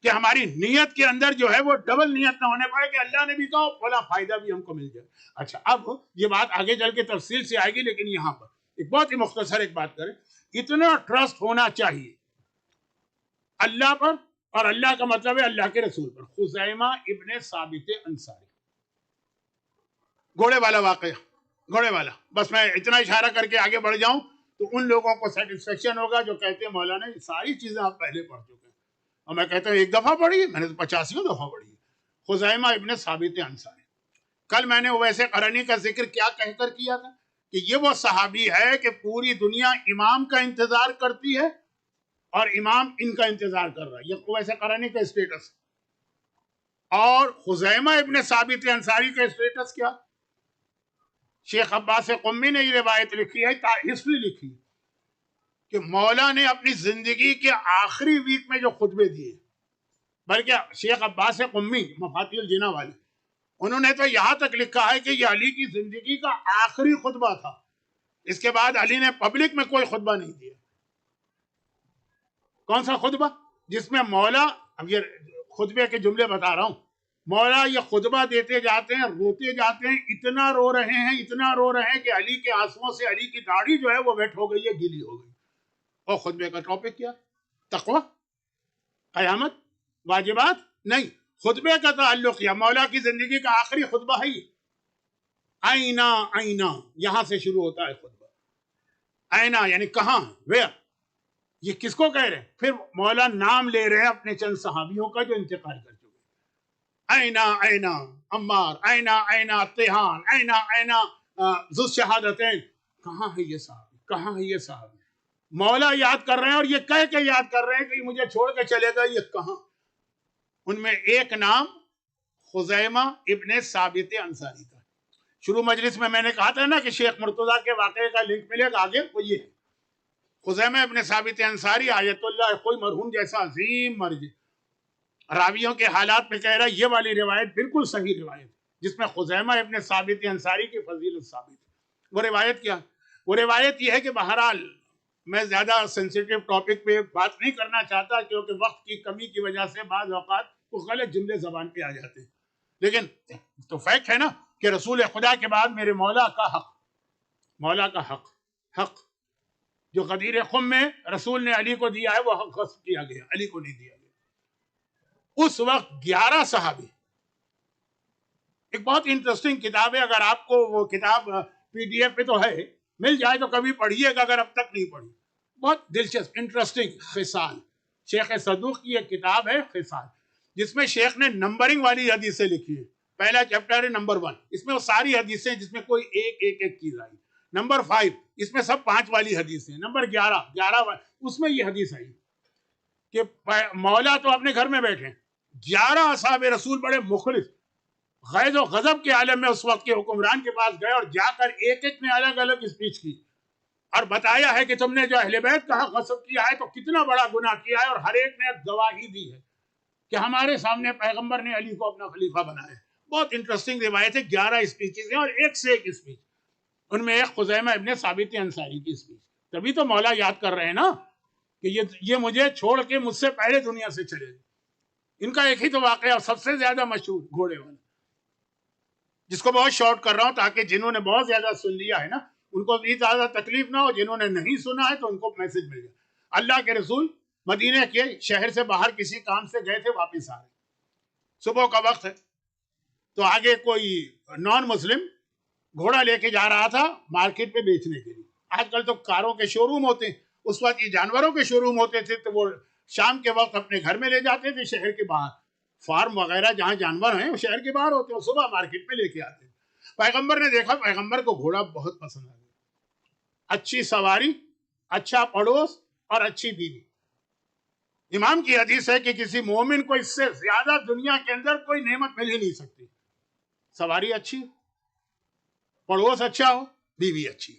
کہ ہماری نیت کے اندر جو ہے وہ ڈبل نیت نہ ہونے پائے کہ اللہ نے بھی کہا بھلا فائدہ بھی ہم کو مل جائے۔ اچھا اب یہ بات آگے چل کے تفصیل سے آئے گی، لیکن یہاں پر ایک بہت ہی مختصر ایک بات کریں۔ اتنا ٹرسٹ ہونا چاہیے اللہ پر، اور اللہ کا مطلب ہے اللہ کے رسول پر۔ خزیمہ ابن ثابت انصاری، گھوڑے والا واقعہ، گھوڑے والا، بس میں اتنا اشارہ کر کے آگے بڑھ جاؤں تو ان لوگوں کو سیٹسفیکشن ہوگا جو کہتے ہیں مولانا یہ ساری چیزیں آپ پہلے پڑھ چکے ہیں، اور میں کہتا ہوں ایک دفعہ پڑھی ہے، میں نے تو 85 دفعہ پڑھی ہے۔ خزیمہ ابن ثابت انصاری، کل میں نے ویسے قرنی کا ذکر کیا کہہ کر کیا تھا کہ یہ وہ صحابی ہے کہ پوری دنیا امام کا انتظار کرتی ہے اور امام ان کا انتظار کر رہا ہے، یہ ویسے قرنی کا اسٹیٹس۔ اور خزیمہ ابن ثابت انصاری کا اسٹیٹس کیا؟ شیخ عباس قمی نے یہ روایت لکھی ہے، ہسٹری لکھی کہ مولا نے اپنی زندگی کے آخری ویک میں جو خطبے دیے، بلکہ شیخ عباس قمی مفاتیح الجنہ والے، انہوں نے تو یہاں تک لکھا ہے کہ یہ علی کی زندگی کا آخری خطبہ تھا، اس کے بعد علی نے پبلک میں کوئی خطبہ نہیں دیا۔ کون سا خطبہ؟ جس میں مولا، اب یہ خطبے کے جملے بتا رہا ہوں، مولا یہ خطبہ دیتے جاتے ہیں، روتے جاتے ہیں، اتنا رو رہے ہیں، اتنا رو رہے ہیں کہ علی کے آنسوؤں سے علی کی داڑھی جو ہے وہ ویٹ ہو گئی ہے، گیلی ہو گئی۔ اور خطبے کا ٹاپک کیا؟ تقوی، قیامت، واجبات؟ نہیں، خطبے کا تعلق کیا مولا کی زندگی کا آخری خطبہ ہے یہ۔ آئینہ آئینہ، یہاں سے شروع ہوتا ہے خطبہ۔ آئینہ یعنی کہاں، ویئر، یہ کس کو کہہ رہے ہیں؟ پھر مولا نام لے رہے ہیں اپنے چند صحابیوں کا جو انتقال کر چکے۔ آئینہ آئینہ عمار، آئینہ آئینہ تیہان، آئینہ آئینہ ذو الشہادتین، کہاں ہے یہ صحابی، کہاں ہے یہ صحابی؟ مولا یاد کر رہے ہیں اور یہ کہہ کے یاد کر رہے ہیں کہ مجھے چھوڑ کے چلے گا، یہ کہاں؟ ان میں ایک نام خزیمہ ابن ثابت انصاری کا۔ شروع مجلس میں نے کہا تھا نا کہ شیخ مرتضیٰ کے واقعے کا لنک ملے گا آگے، وہ یہ ہے خزیمہ ابن ثابت انصاری آیت اللہ، کوئی مرحوم جیسا عظیم مرج، راویوں کے حالات میں کہہ رہا ہے یہ والی روایت بالکل صحیح روایت جس میں خزیمہ ابن ثابت انصاری کی فضیلت ثابت ہے۔ وہ روایت کیا؟ وہ روایت یہ ہے کہ بہرحال میں زیادہ سینسیٹیو ٹاپک پہ بات نہیں کرنا چاہتا کیونکہ وقت کی کمی کی وجہ سے بعض اوقات وہ غلط جملے زبان پہ آ جاتے ہیں، لیکن تو فیکٹ ہے نا کہ رسول خدا کے بعد میرے مولا کا حق، مولا کا حق جو غدیر خم میں رسول نے علی کو دیا ہے وہ حق غصب کیا گیا، علی کو نہیں دیا گیا۔ اس وقت 11 صحابی، ایک بہت انٹرسٹنگ کتاب ہے، اگر آپ کو وہ کتاب PDF پہ تو ہے، مل جائے تو کبھی پڑھیے گا اگر اب تک نہیں پڑھی، بہت دلچسپ انٹرسٹنگ، خصال، شیخ صدوق کی ایک کتاب ہے خصال، جس میں شیخ نے نمبرنگ والی حدیثیں لکھی ہیں۔ پہلا چیپٹر ہے نمبر 1، اس میں وہ ساری حدیثیں جس میں کوئی ایک چیز آئی۔ نمبر 5 اس میں سب 5 والی حدیثیں۔ نمبر 11 اس میں یہ حدیث آئی کہ مولا تو اپنے گھر میں بیٹھے، 11 اصحاب رسول بڑے مخلص غیظ و غضب کے عالم میں اس وقت کے حکمران کے پاس گئے اور جا کر ایک نے الگ الگ اسپیچ کی اور بتایا ہے کہ تم نے جو اہل بیت کا حق غصب کیا ہے تو کتنا بڑا گناہ کیا ہے، اور ہر ایک نے گواہی دی ہے کہ ہمارے سامنے پیغمبر نے علی کو اپنا خلیفہ بنایا ہے۔ بہت انٹرسٹنگ روایت ہے، 11 اسپیچز ہیں اور ایک سے ایک اسپیچ، ان میں ایک خزیمہ ابن ثابت انصاری کی اسپیچ۔ تبھی تو مولا یاد کر رہے ہیں نا کہ یہ مجھے چھوڑ کے مجھ سے پہلے دنیا سے چلے گئے۔ ان کا ایک ہی تو واقعہ سب سے زیادہ مشہور، گھوڑے والا۔ جس کو بہت شارٹ کر رہا ہوں تاکہ جنہوں نے بہت زیادہ سن لیا ہے نا ان کو بھی زیادہ تکلیف نہ ہو, جنہوں نے نہیں سنا ہے تو ان کو میسج مل جائے. اللہ کے رسول مدینہ کے شہر سے باہر کسی کام سے گئے تھے, واپس آ رہے, صبح کا وقت ہے, تو آگے کوئی نان مسلم گھوڑا لے کے جا رہا تھا مارکیٹ میں بیچنے کے لیے. آج کل تو کاروں کے شو روم ہوتے ہیں, اس وقت یہ جانوروں کے شو روم ہوتے تھے, تو وہ شام کے وقت اپنے گھر میں لے جاتے تھے شہر کے باہر. فارم وغیرہ جہاں جانور ہیں وہ شہر کے باہر ہوتے ہیں, صبح مارکیٹ میں لے کے آتے ہیں. پیغمبر نے دیکھا, پیغمبر کو گھوڑا بہت پسند آ گیا. اچھی سواری, اچھا پڑوس اور اچھی بیوی. امام کی حدیث ہے کہ کسی مومن کو اس سے زیادہ دنیا کے اندر کوئی نعمت مل ہی نہیں سکتی. سواری اچھی, پڑوس اچھا ہو, بیوی اچھی ہو.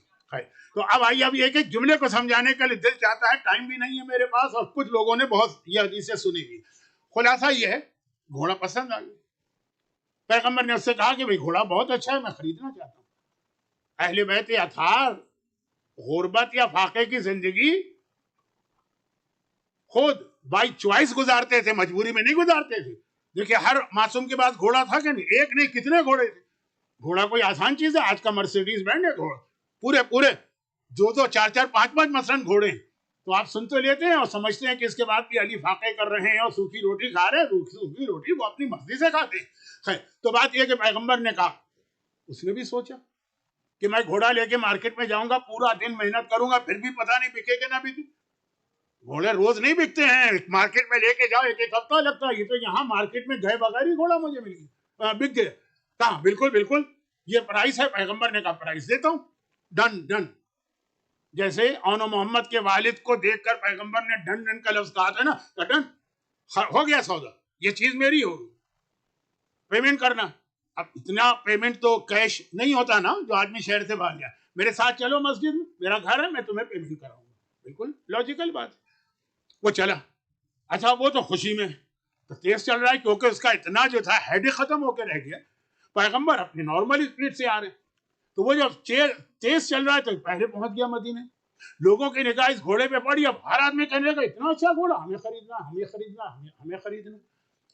تو اب آئیے اب ایک ایک جملے کو سمجھانے کے لیے دل چاہتا ہے, ٹائم بھی نہیں ہے میرے پاس, اور کچھ لوگوں نے بہت یہ حدیثیں سنی ہوئی. خلاصہ یہ ہے, گھوڑا پسند آ گیا. پیغمبر نے اس سے کہا کہ بھئی گھوڑا بہت اچھا ہے, میں خریدنا چاہتا ہوں. اہل بیت اطہار غربت یا فاقے کی زندگی خود بائی چوائس گزارتے تھے, مجبوری میں نہیں گزارتے تھے. دیکھیں ہر معصوم کے پاس گھوڑا تھا کہ نہیں, ایک نہیں کتنے گھوڑے تھے. گھوڑا کوئی آسان چیز ہے؟ آج کا مرسیڈیز بینڈ ہے گھوڑا, پورے 2 4 5 مثلاً گھوڑے ہیں. تو آپ سن تو لیتے ہیں اور سمجھتے ہیں کہ اس کے بعد بھی علی فاقے کر رہے ہیں اور سوکھی روٹی کھا رہے ہیں. سوکھی روٹی وہ اپنی مرضی سے کھاتے ہیں. خیر, تو بات یہ کہ پیغمبر نے کہا, اس نے بھی سوچا کہ میں گھوڑا لے کے مارکیٹ میں جاؤں گا, پورا دن محنت کروں گا, پھر بھی پتہ نہیں بکے کہ نہ بکے. گھوڑے روز نہیں بکتے ہیں, مارکیٹ میں لے کے جاؤ ایک ایک ہفتہ لگتا ہے. یہ تو یہاں مارکیٹ میں گئے بغیر ہی گھوڑا مجھے مل گیا, بک گئے. کہاں بالکل یہ پرائس ہے. پیغمبر نے کہا پرائس دیتا ہوں, ڈن. جیسے اون محمد کے والد کو دیکھ کر پیغمبر نے ڈن کا لفظ کہا تھا نا, ڈن ہو گیا سودا, یہ چیز میری ہوگی, پیمنٹ کرنا. اب اتنا پیمنٹ تو کیش نہیں ہوتا نا, جو آدمی شہر سے بھاگ گیا, میرے ساتھ چلو مسجد میں, میرا گھر ہے, میں تمہیں پیمنٹ کراؤں گا. بالکل لاجیکل بات. وہ چلا. اچھا وہ تو خوشی میں تو تیز چل رہا ہے, کیونکہ اس کا اتنا جو تھا ہیڈ ختم ہو کے رہ گیا. پیغمبر اپنی نارمل اسپیڈ سے آ رہے ہیں, تو وہ جب تیز چل رہا ہے تو پہلے پہنچ گیا مدینے. لوگوں کی نگاہ اس گھوڑے پہ پڑی. اب ہر آدمی کہنے لگا اتنا اچھا گھوڑا, ہمیں خریدنا.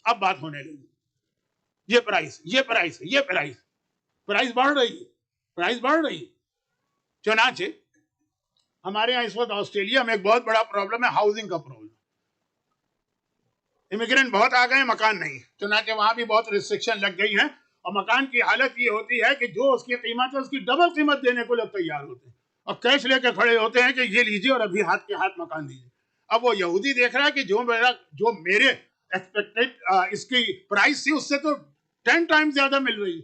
اب بات ہونے لگی, یہ پرائز بڑھ رہی ہے. چنانچہ ہمارے یہاں اس وقت آسٹریلیا میں ایک بہت بڑا پرابلم ہے, ہاؤسنگ کا پرابلم. امیگرینٹ بہت آ گئے, مکان نہیں. چنانچہ وہاں بھی بہت ریسٹرکشن لگ گئی ہیں, اور مکان کی حالت یہ ہوتی ہے کہ جو اس کی قیمت ہے اس کی ڈبل قیمت دینے کو لوگ تیار ہوتے ہیں, اور کیش لے کے کھڑے ہوتے ہیں کہ یہ لیجیے اور ابھی ہاتھ کے ہاتھ مکان دیجیے. اب وہ یہودی دیکھ رہا ہے کہ جو میرے ایکسپیکٹڈ اس کی پرائس تھی اس سے تو 10 ٹائم زیادہ مل رہی ہے.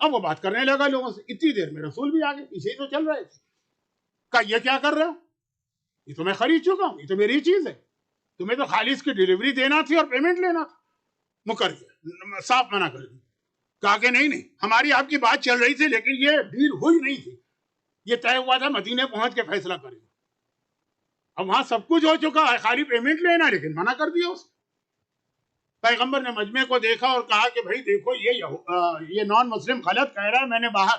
اب وہ بات کرنے لگا لوگوں سے. اتنی دیر میں رسول بھی آگے, پیچھے ہی تو چل رہے تھے. کہا یہ کیا کر رہے ہو, یہ تو میں خرید چکا ہوں, یہ تو میری چیز ہے, تمہیں تو خالی اس کی ڈیلیوری دینا تھی اور پیمنٹ لینا تھا. مکر گیا, صاف منع کر دیا. کہا کہ نہیں, ہماری آپ کی بات چل رہی تھی لیکن یہ ڈیل ہوئی نہیں تھی, یہ طے ہوا تھا مدینے پہنچ کے فیصلہ کریں. اب وہاں سب کچھ ہو چکا ہے, خالی پیمنٹ لینا, لیکن منع کر دیا اس. پیغمبر نے مجمع کو دیکھا اور کہا کہ بھائی دیکھو یہ نان مسلم غلط کہہ رہا ہے, میں نے باہر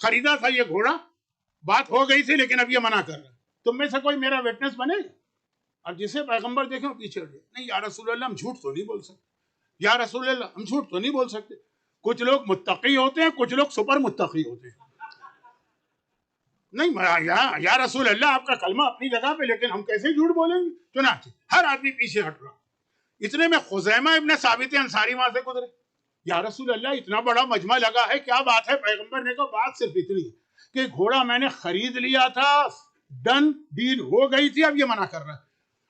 خریدا تھا یہ گھوڑا, بات ہو گئی تھی لیکن اب یہ منع کر رہا ہے, تم میں سے کوئی میرا وٹنس بنے گا. اب جسے پیغمبر دیکھیں پیچھے ہٹ گئے. نہیں یا رسول اللہ, ہم جھوٹ تو نہیں بول سکتے. یا رسول اللہ, ہم جھوٹ تو نہیں بول سکتے. کچھ لوگ متقی ہوتے ہیں, کچھ لوگ سپر متقی ہوتے ہیں. نہیں یا رسول اللہ, آپ کا کلمہ اپنی جگہ پہ, لیکن ہم کیسے جھوٹ بولیں گے. چنانچہ ہر آدمی پیچھے ہٹ رہا. اتنے میں خزیمہ ابن ثابت انصاری وہاں سے گزرے. یا رسول اللہ, اتنا بڑا مجمع لگا ہے, کیا بات ہے؟ پیغمبر نے کہا بات صرف اتنی کہ گھوڑا میں نے خرید لیا تھا, ڈن ڈیل ہو گئی تھی, اب یہ منع کر رہا ہے,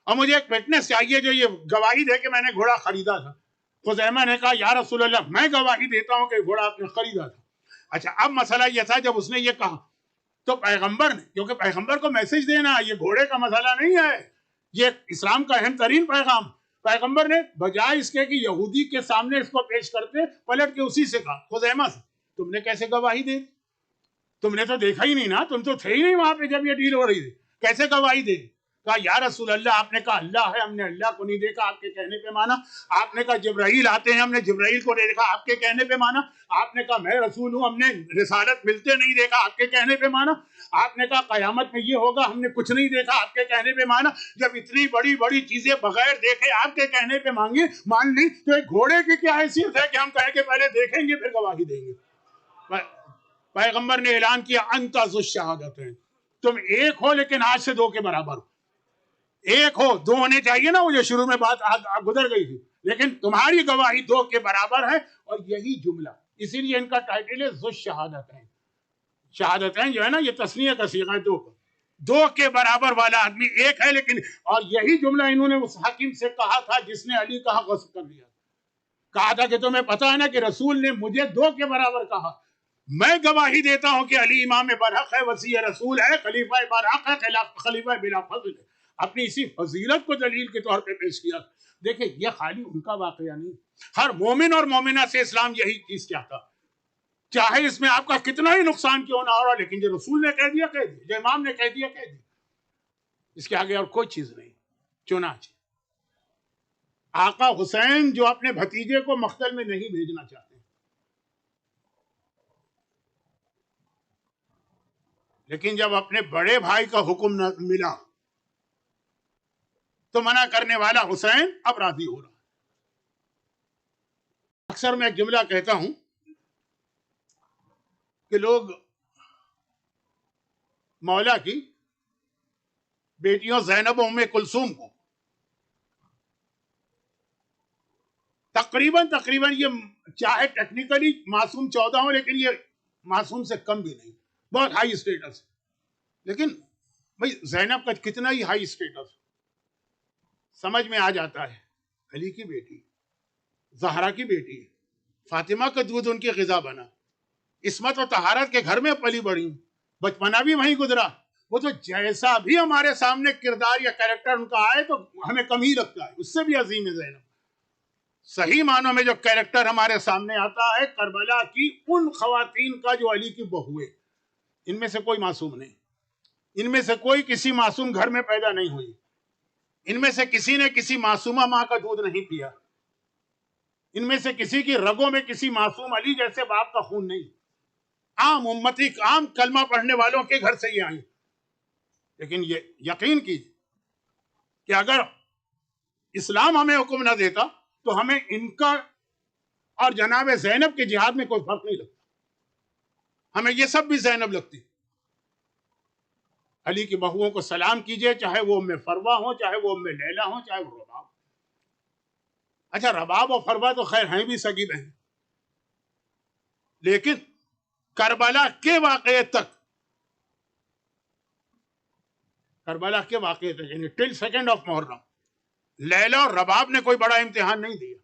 اور مجھے ایک وٹنس چاہیے جو یہ گواہی دے کہ میں نے گھوڑا خریدا تھا. خزیمہ نے کہا یا رسول اللہ, میں گواہی دیتا ہوں کہ گھوڑا آپ نے خریدا تھا. اچھا, اب مسئلہ یہ تھا جب اس نے یہ کہا تو پیغمبر نے, کیونکہ پیغمبر کو میسج دینا, یہ گھوڑے کا مسئلہ نہیں ہے, یہ اسلام کا اہم ترین پیغام. پیغمبر نے بجائے اس کے کہ یہودی کے سامنے اس کو پیش کرتے, پلٹ کے اسی سے کہا, خزیمہ سے, تم نے کیسے گواہی دی؟ تم نے تو دیکھا ہی نہیں نا, تم تو تھے ہی نہیں وہاں پہ جب یہ ڈیل ہو رہی تھی, کیسے گواہی دے؟ کہا یا رسول اللہ, آپ نے کہا اللہ ہے, ہم نے اللہ کو نہیں دیکھا, آپ کے کہنے پہ مانا. آپ نے کہا جبرائیل آتے ہیں, ہم نے جبرائیل کو نہیں دیکھا, آپ کے کہنے پہ مانا. آپ نے کہا میں رسول ہوں, ہم نے رسالت ملتے نہیں دیکھا, آپ کے کہنے پہ مانا. آپ نے کہا قیامت میں یہ ہوگا, ہم نے کچھ نہیں دیکھا, آپ کے کہنے پہ مانا. جب اتنی بڑی بڑی چیزیں بغیر دیکھے آپ کے کہنے پہ مان لی, تو ایک گھوڑے کی کیا حیثیت ہے کہ ہم کہیں کہ پہلے دیکھیں گے پھر گواہی دیں گے. پیغمبر نے اعلان کیا انت ذو الشہادتین، تم ایک ہو لیکن آج سے دو کے برابر ہو. ایک ہو، دو ہونے چاہیے نا، وہ جو شروع میں بات گزر گئی تھی، لیکن تمہاری گواہی دو کے برابر ہے. اور یہی جملہ، اسی لیے ان کا ٹائٹل ہے ذو الشہادتین. شہادتین جو ہے نا، یہ تسنیہ کا صیغہ ہے، دو کے برابر والا آدمی ایک ہے. لیکن اور یہی جملہ انہوں نے اس حاکم سے کہا تھا جس نے علی کا حق غصب کر لیا. کہا تھا کہ تمہیں پتا ہے نا کہ رسول نے مجھے دو کے برابر کہا. میں گواہی دیتا ہوں کہ علی امام برحق ہے، وصی رسول ہے، خلیفہ برحق ہے، خلیفہ بلا فضل ہے. اپنی اسی فضیلت کو دلیل کے طور پہ پیش کیا. دیکھیں، یہ خالی ان کا واقعہ نہیں، ہر مومن اور مومنہ سے اسلام یہی چیز چاہتا، چاہے اس میں آپ کا کتنا ہی نقصان کیوں نہ ہو رہا، لیکن جو رسول نے کہہ دیا کہہ دیا، جو امام نے کہہ دیا کہہ دیا، اس کے آگے اور کوئی چیز نہیں. چنانچہ آقا حسین جو اپنے بھتیجے کو مقتل میں نہیں بھیجنا چاہتے، لیکن جب اپنے بڑے بھائی کا حکم نہ ملا تو منع کرنے والا حسین اب راضی ہو رہا. اکثر میں ایک جملہ کہتا ہوں کہ لوگ مولا کی بیٹیوں زینب و ام کلثوم کو تقریباً یہ چاہے ٹیکنیکلی معصوم 14 ہو، لیکن یہ معصوم سے کم بھی نہیں، بہت ہائی اسٹیٹس. لیکن بھائی زینب کا کتنا ہی ہائی اسٹیٹس سمجھ میں آ جاتا ہے. علی کی بیٹی، زہرا کی بیٹی، فاطمہ کا دودھ ان کی غذا بنا، عصمت و طہارت کے گھر میں پلی بڑھی، بچپنا بھی وہیں گزرا. وہ تو جیسا بھی ہمارے سامنے کردار یا کریکٹر ان کا آئے تو ہمیں کم ہی لگتا ہے، اس سے بھی عظیم ہے زینب. صحیح معنوں میں جو کریکٹر ہمارے سامنے آتا ہے کربلا کی ان خواتین کا جو علی کی بہویں، ان میں سے کوئی معصوم نہیں، ان میں سے کوئی کسی معصوم گھر میں پیدا نہیں ہوئی، ان میں سے کسی نے کسی معصومہ ماں کا دودھ نہیں پیا، ان میں سے کسی کی رگوں میں کسی معصوم علی جیسے باپ کا خون نہیں. عام امتی، عام کلمہ پڑھنے والوں کے گھر سے یہ آئی. لیکن یہ یقین کیجیے کہ اگر اسلام ہمیں حکم نہ دیتا تو ہمیں ان کا اور جناب زینب کے جہاد میں کوئی فرق نہیں لگتا، ہمیں یہ سب بھی زینب لگتی. علی کی بہوؤں کو سلام کیجئے، چاہے وہ ام فروہ ہوں، چاہے وہ ام لیلہ ہوں، چاہے وہ رباب. اچھا، رباب اور فروہ تو خیر ہیں بھی سگی بہن، لیکن کربلا کے واقعے تک یعنی ٹل 2 محرم لیلہ اور رباب نے کوئی بڑا امتحان نہیں دیا،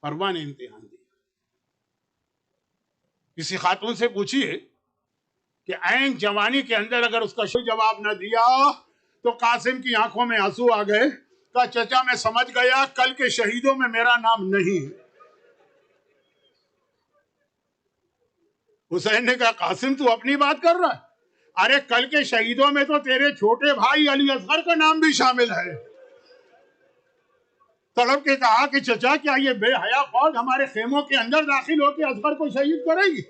فروہ نے امتحان دیا. کسی خاتون سے پوچھیے کہ عین جوانی کے اندر اگر اس کا جواب نہ دیا تو قاسم کی آنکھوں میں آنسو آ گئے. کہا چچا میں سمجھ گیا کل کے شہیدوں میں میرا نام نہیں ہے. حسین نے کہا قاسم تو اپنی بات کر رہا ہے، ارے کل کے شہیدوں میں تو تیرے چھوٹے بھائی علی اصغر کا نام بھی شامل ہے. تڑپ کے کہا کہ چچا کیا یہ بے حیا فوج ہمارے خیموں کے اندر داخل ہو کے اصغر کو شہید کرے گی؟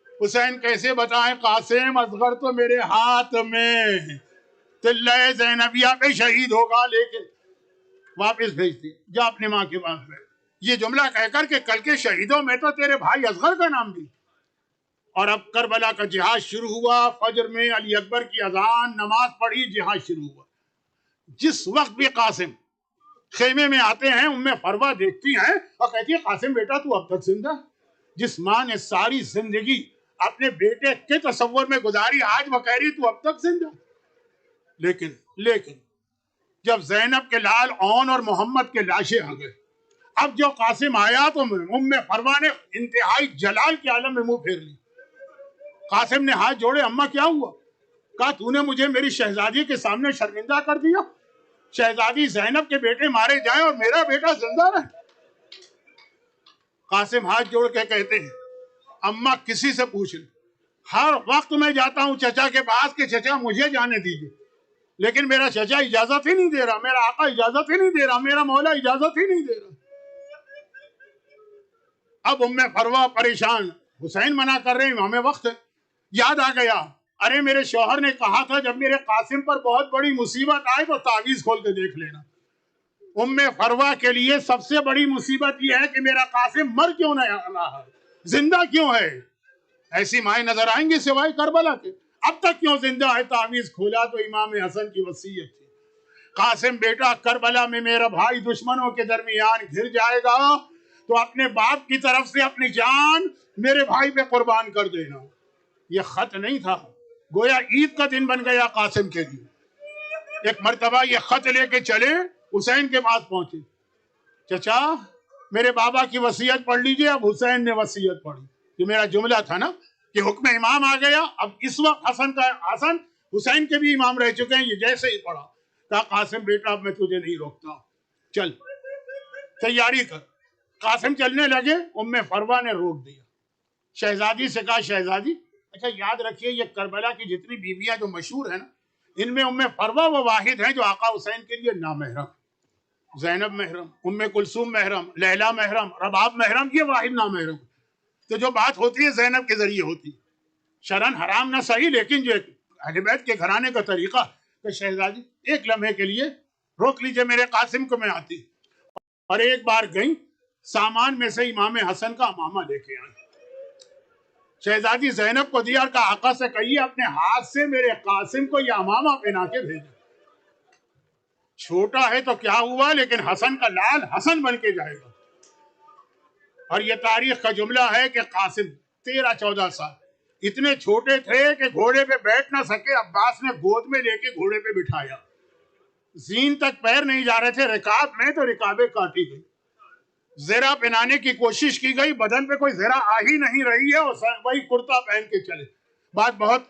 حسین کیسے بتائیں قاسم، اصغر تو میرے ہاتھ میں تلہ زینبیہ پہ شہید ہوگا، لیکن واپس بھیج دی، جا اپنے ماں کے پاس بیٹھ. یہ جملہ کہہ کر کہ کل کے شہیدوں میں تو تیرے بھائی اصغر کا نام بھی. اور اب کربلا کا جہاد شروع ہوا. فجر میں علی اکبر کی اذان، نماز پڑھی، جہاد شروع ہوا. جس وقت بھی قاسم خیمے میں آتے ہیں، ام فروہ دیکھتی ہیں اور کہتی ہے قاسم بیٹا تو اب تک زندہ. جس ماں نے ساری زندگی اپنے بیٹے کے تصور میں گزاری، آج وہ کہہ رہی تو اب تک زندہ. لیکن جب زینب کے لال اون اور محمد کے لاشیں آ گئے، اب جو قاسم آیا تو ام فروہ نے انتہائی جلال کے عالم میں منہ پھیر لی. قاسم نے ہاتھ جوڑے، اماں کیا ہوا؟ کہا تو نے مجھے میری شہزادی کے سامنے شرمندہ کر دیا. شہزادی زینب کے بیٹے مارے جائیں اور میرا بیٹا زندہ رہے. قاسم ہاتھ جوڑ کے کہتے ہیں اماں کسی سے پوچھ لیں، ہر وقت میں جاتا ہوں چچا کے پاس کہ چچا مجھے جانے دیجیے، لیکن میرا چچا اجازت ہی نہیں دے رہا، میرا آقا اجازت ہی نہیں دے رہا، میرا مولا اجازت ہی نہیں دے رہا. اب ام فروہ پریشان، حسین منع کر رہے ہیں، ہمیں وقت ہے. یاد آ گیا، ارے میرے شوہر نے کہا تھا جب میرے قاسم پر بہت بڑی مصیبت آئے تو تعویذ کھول کے دیکھ لینا. ام فروہ کے لیے سب سے بڑی مصیبت یہ ہے کہ میرا قاسم مر کیوں نہ رہا. زندہ کیوں ہے؟ ایسی مائیں نظر آئیں گی سوائے کربلا کے؟ اب تک کیوں زندہ ہے؟ تعویذ کھولا تو امام حسن کی وصیت تھی، قاسم بیٹا کربلا میں میرا بھائی دشمنوں کے درمیان گھر جائے گا تو اپنے باپ کی طرف سے اپنی جان میرے بھائی پہ قربان کر دینا۔ یہ خط نہیں تھا، گویا عید کا دن بن گیا قاسم کے لیے۔ ایک مرتبہ یہ خط لے کے چلے، حسین کے پاس پہنچے، چچا میرے بابا کی وصیت پڑھ لیجئے۔ اب حسین نے وصیت پڑھی، یہ میرا جملہ تھا نا کہ حکم امام آ گیا، اب اس وقت حسن حسین کے بھی امام رہ چکے ہیں، یہ جیسے ہی پڑھا کہا قاسم بیٹا اب میں تجھے نہیں روکتا، چل تیاری کر۔ قاسم چلنے لگے، ام فروہ نے روک دیا، شہزادی سے کہا شہزادی اچھا یاد رکھیے یہ کربلا کی جتنی بیویاں جو مشہور ہیں نا، ان میں ام فروہ وہ واحد ہیں جو آقا حسین کے لیے نامحرم، زینب محرم، ام کلثوم محرم، لیلا محرم، رباب محرم، یہ واحد نامحرم۔ تو جو بات ہوتی ہے زینب کے ذریعے ہوتی، شرن حرام نہ صحیح، لیکن جو اہل بیت کے گھرانے کا طریقہ کہ شہزادی ایک لمحے کے لیے روک لیجئے میرے قاسم کو، میں آتی۔ اور ایک بار گئی، سامان میں سے امام حسن کا امامہ لے کے آئی، شہزادی زینب کو دیا اور کہا آقا سے کہیے اپنے ہاتھ سے میرے قاسم کو یہ امامہ پہنا کے بھیجے، چھوٹا ہے تو کیا ہوا لیکن حسن کا لال حسن بن کے جائے گا۔ اور یہ تاریخ کا جملہ ہے کہ قاسم 13-14 سال اتنے چھوٹے تھے کہ گھوڑے پہ بیٹھ نہ سکے، عباس نے گود میں لے کے گھوڑے پہ بٹھایا، زین تک پیر نہیں جا رہے تھے، رکاب میں تو رکابیں کاٹی گئی، زرہ پہنانے کی کوشش کی گئی، بدن پہ کوئی زرہ آ ہی نہیں رہی ہے، اور وہی کرتا پہن کے چلے۔ بات بہت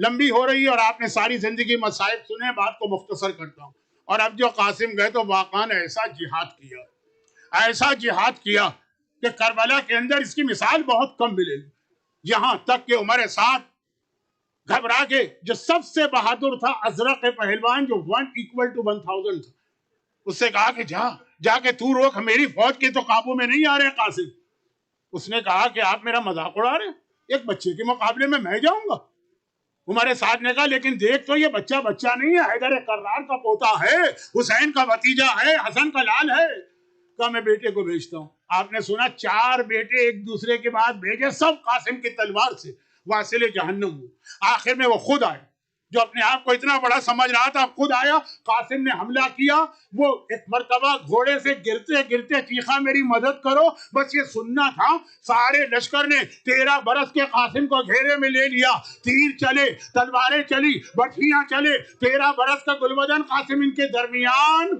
لمبی ہو رہی ہے اور آپ نے ساری زندگی مصائب سنے، بات کو مختصر کرتا ہوں۔ اور اب جو قاسم گئے تو واقعاً ایسا جہاد کیا، ایسا جہاد کیا کہ کربلا کے اندر اس کی مثال بہت کم ملے گی، یہاں تک کہ عمر سعد گھبرا کے، جو سب سے بہادر تھا ازرق پہلوان جو 1=1000 تھا، اس سے کہا کہ جا کے تو روک، میری فوج کے تو قابو میں نہیں آ رہے قاسم۔ اس نے کہا کہ آپ میرا مذاق اڑا رہے ہیں، ایک بچے کے مقابلے میں جاؤں گا؟ عمر سعد نے کہا لیکن دیکھ تو یہ بچہ نہیں ہے، حیدر کرار کا پوتا ہے، حسین کا بھتیجا ہے، حسن کا لال ہے۔ کہا میں بیٹے کو بھیجتا ہوں۔ آپ نے سنا 4 بیٹے ایک دوسرے کے بعد بھیجے، سب قاسم کی تلوار سے واصل جہنم ہوئے۔ آخر میں وہ خود آئے، جو اپنے آپ کو اتنا بڑا سمجھ رہا تھا خود آیا، قاسم نے حملہ کیا، وہ ایک مرتبہ گھوڑے سے گرتے گرتے چیخا میری مدد کرو، بس یہ سننا تھا۔ سارے لشکر نے 13 برس کے قاسم کو گھیرے میں لے لیا، تیر چلے، تلواریں چلی، بٹھیاں چلے، 13 برس کا گلبدن قاسم ان کے درمیان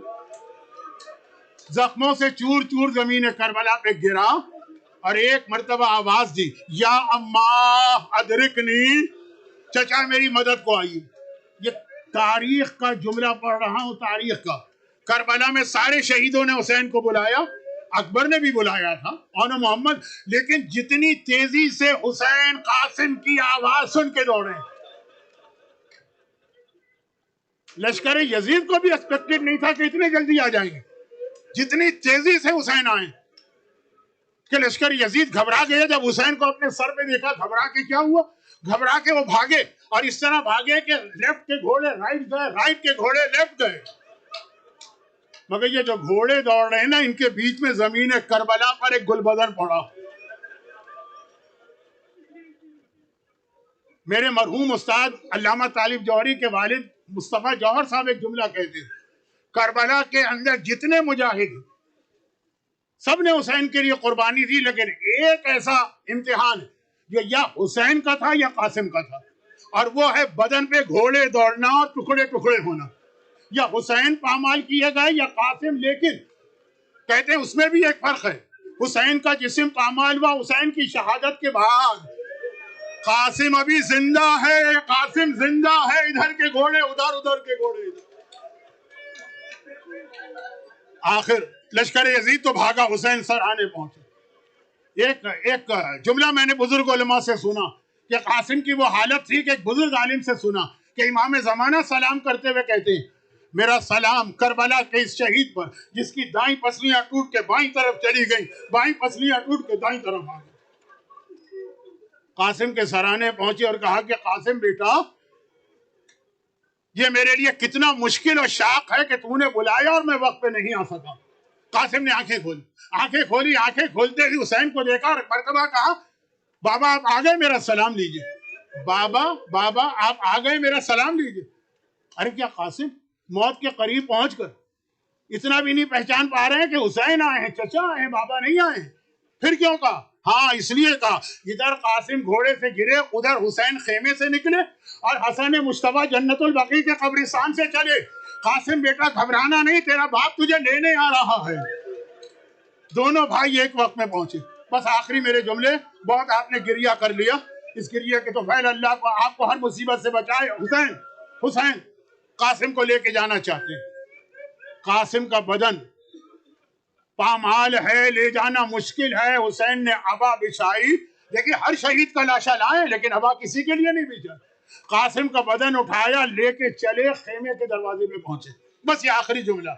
زخموں سے چور چور زمین کربلا پہ گرا، اور ایک مرتبہ آواز دی یا اماں ادرکنی، چچا میری مدد کو آئی۔ یہ تاریخ کا جملہ پڑھ رہا ہوں، تاریخ کا۔ کربلا میں سارے شہیدوں نے حسین کو بلایا، اکبر نے بھی بلایا تھا اور محمد، لیکن جتنی تیزی سے حسین قاسم کی آواز سن کے دوڑے، لشکر یزید کو بھی ایکسپیکٹڈ نہیں تھا کہ اتنے جلدی آ جائیں گے، جتنی تیزی سے حسین آئے کہ لشکر یزید گھبرا گئے۔ جب حسین کو اپنے سر پہ دیکھا، گھبرا کے کیا ہوا، گھبرا کے وہ بھاگے، اور اس طرح بھاگے کہ لیفٹ کے گھوڑے رائٹ گئے، رائٹ کے گھوڑے لیفٹ گئے، مگر یہ جو گھوڑے دوڑ رہے ہیں نا، ان کے بیچ میں زمین کربلا پر ایک گلبدن پڑا۔ میرے مرحوم استاد علامہ طالب جوہری کے والد مصطفیٰ جوہر صاحب ایک جملہ کہتے ہیں، کربلا کے اندر جتنے مجاہد سب نے حسین کے لیے قربانی دی، لیکن ایک ایسا امتحان جو یا حسین کا تھا یا قاسم کا تھا، اور وہ ہے بدن پہ گھوڑے دوڑنا اور ٹکڑے ٹکڑے ہونا، یا حسین پامال کیے گئے یا قاسم۔ لیکن کہتے ہیں اس میں بھی ایک فرق ہے، حسین کا جسم پامال ہوا حسین کی شہادت کے بعد، قاسم ابھی زندہ ہے، قاسم زندہ ہے، ادھر کے گھوڑے ادھر، ادھر کے گھوڑے ادھر۔ آخر لشکر یزید تو بھاگا، حسین سرحانے پہنچے۔ ایک جملہ میں نے بزرگ علماء سے سنا کہ قاسم کی وہ حالت تھی کہ ایک بزرگ عالم سے سنا کہ امام زمانہ سلام کرتے ہوئے کہتے ہیں میرا سلام کربلا کے اس شہید پر جس کی دائیں پسلیاں ٹوٹ کے بائیں طرف چلی گئیں، بائیں پسلیاں ٹوٹ کے دائیں طرف آ گئی۔ قاسم کے سرانے پہنچے اور کہا کہ قاسم بیٹا، یہ میرے لیے کتنا مشکل اور شاق ہے کہ تو نے بلایا اور میں وقت پہ نہیں آ سکا، قاسم نے آنکھیں کھولی، آنکھیں کھولتے ہی حسین کو دیکھا اور مرتبہ کہا بابا آپ آ گئے، میرا سلام لیجئے، بابا آپ آ گئے، میرا سلام لیجئے۔ ارے کیا قاسم موت کے قریب پہنچ کر اتنا بھی نہیں پہچان پا رہے ہیں کہ حسین آئے ہیں، چچا آئے ہیں، بابا نہیں آئے ہیں؟ پھر کیوں کہا؟ ہاں اس لیے کہا ادھر قاسم گھوڑے سے گرے، ادھر حسین خیمے سے نکلے اور حسن مصطفیٰ جنت البقیع کے قبرستان سے چلے۔ قاسم بیٹا گھبرانا نہیں، تیرا باپ تجھے لینے آ رہا ہے۔ دونوں بھائی ایک وقت میں پہنچے۔ بس آخری میرے جملے، بہت آپ نے گریہ کر لیا، اس گریہ کے تو فعل اللہ کو آپ کو ہر مصیبت سے بچائے۔ حسین قاسم کو لے کے جانا چاہتے ہیں، قاسم کا بدن پامال ہے، لے جانا مشکل ہے۔ حسین نے عبا بچھائی، دیکھیے ہر شہید کا لاشا لائے لیکن عبا کسی کے لیے نہیں بچھا۔ قاسم کا بدن اٹھایا، لے کے چلے، خیمے کے دروازے پہ پہنچے۔ بس یہ آخری جملہ،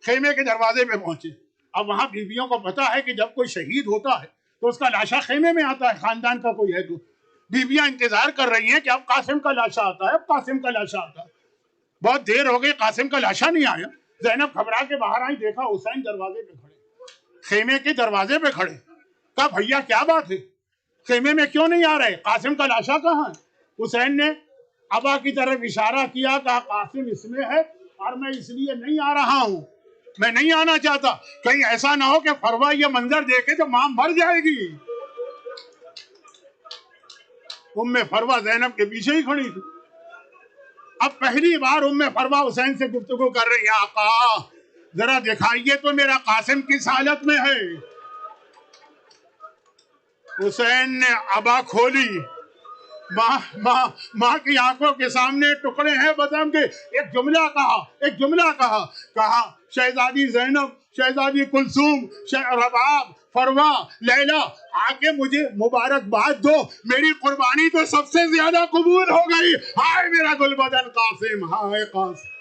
خیمے کے دروازے پہ پہنچے۔ اب وہاں بیویوں کو پتا ہے کہ جب کوئی شہید ہوتا ہے تو اس کا لاشا خیمے میں آتا ہے، خاندان کا کوئی ہے تو بیویاں انتظار کر رہی ہیں کہ اب قاسم کا لاشا آتا ہے، اب قاسم کا لاشا آتا ہے۔ بہت دیر ہو گئی، قاسم کا لاشا نہیں آیا۔ زینب گھبرا کے باہر آئی، دیکھا حسین دروازے پہ کھڑے، خیمے کے دروازے پہ کھڑے۔ کہا بھیا کیا بات ہے، خیمے میں کیوں نہیں آ رہے، قاسم کا لاشا کہاں ہے؟ حسین نے ابا کی طرف اشارہ کیا، کہا قاسم اس میں ہے اور میں اس لیے نہیں آ رہا ہوں، میں نہیں آنا چاہتا، کہیں ایسا نہ ہو کہ فروا یہ منظر دیکھے تو ماں مر جائے گی۔ ام فروا زینب کے پیچھے ہی کھڑی تھی۔ اب پہلی بار ام فروا حسین سے گفتگو کر رہی ہے، آقا ذرا دکھائیے تو میرا قاسم کس حالت میں ہے۔ حسین نے عبا کھولی، ماں کی آنکھوں کے سامنے ٹکڑے ہیں بدن کے۔ ایک جملہ کہا شہزادی زینب، شہزادی کلثوم، رباب، فروا، لیلا، آگے مجھے مبارکباد دو، میری قربانی تو سب سے زیادہ قبول ہو گئی۔ ہائے میرا گل بدن قاسم، ہائے قاسم۔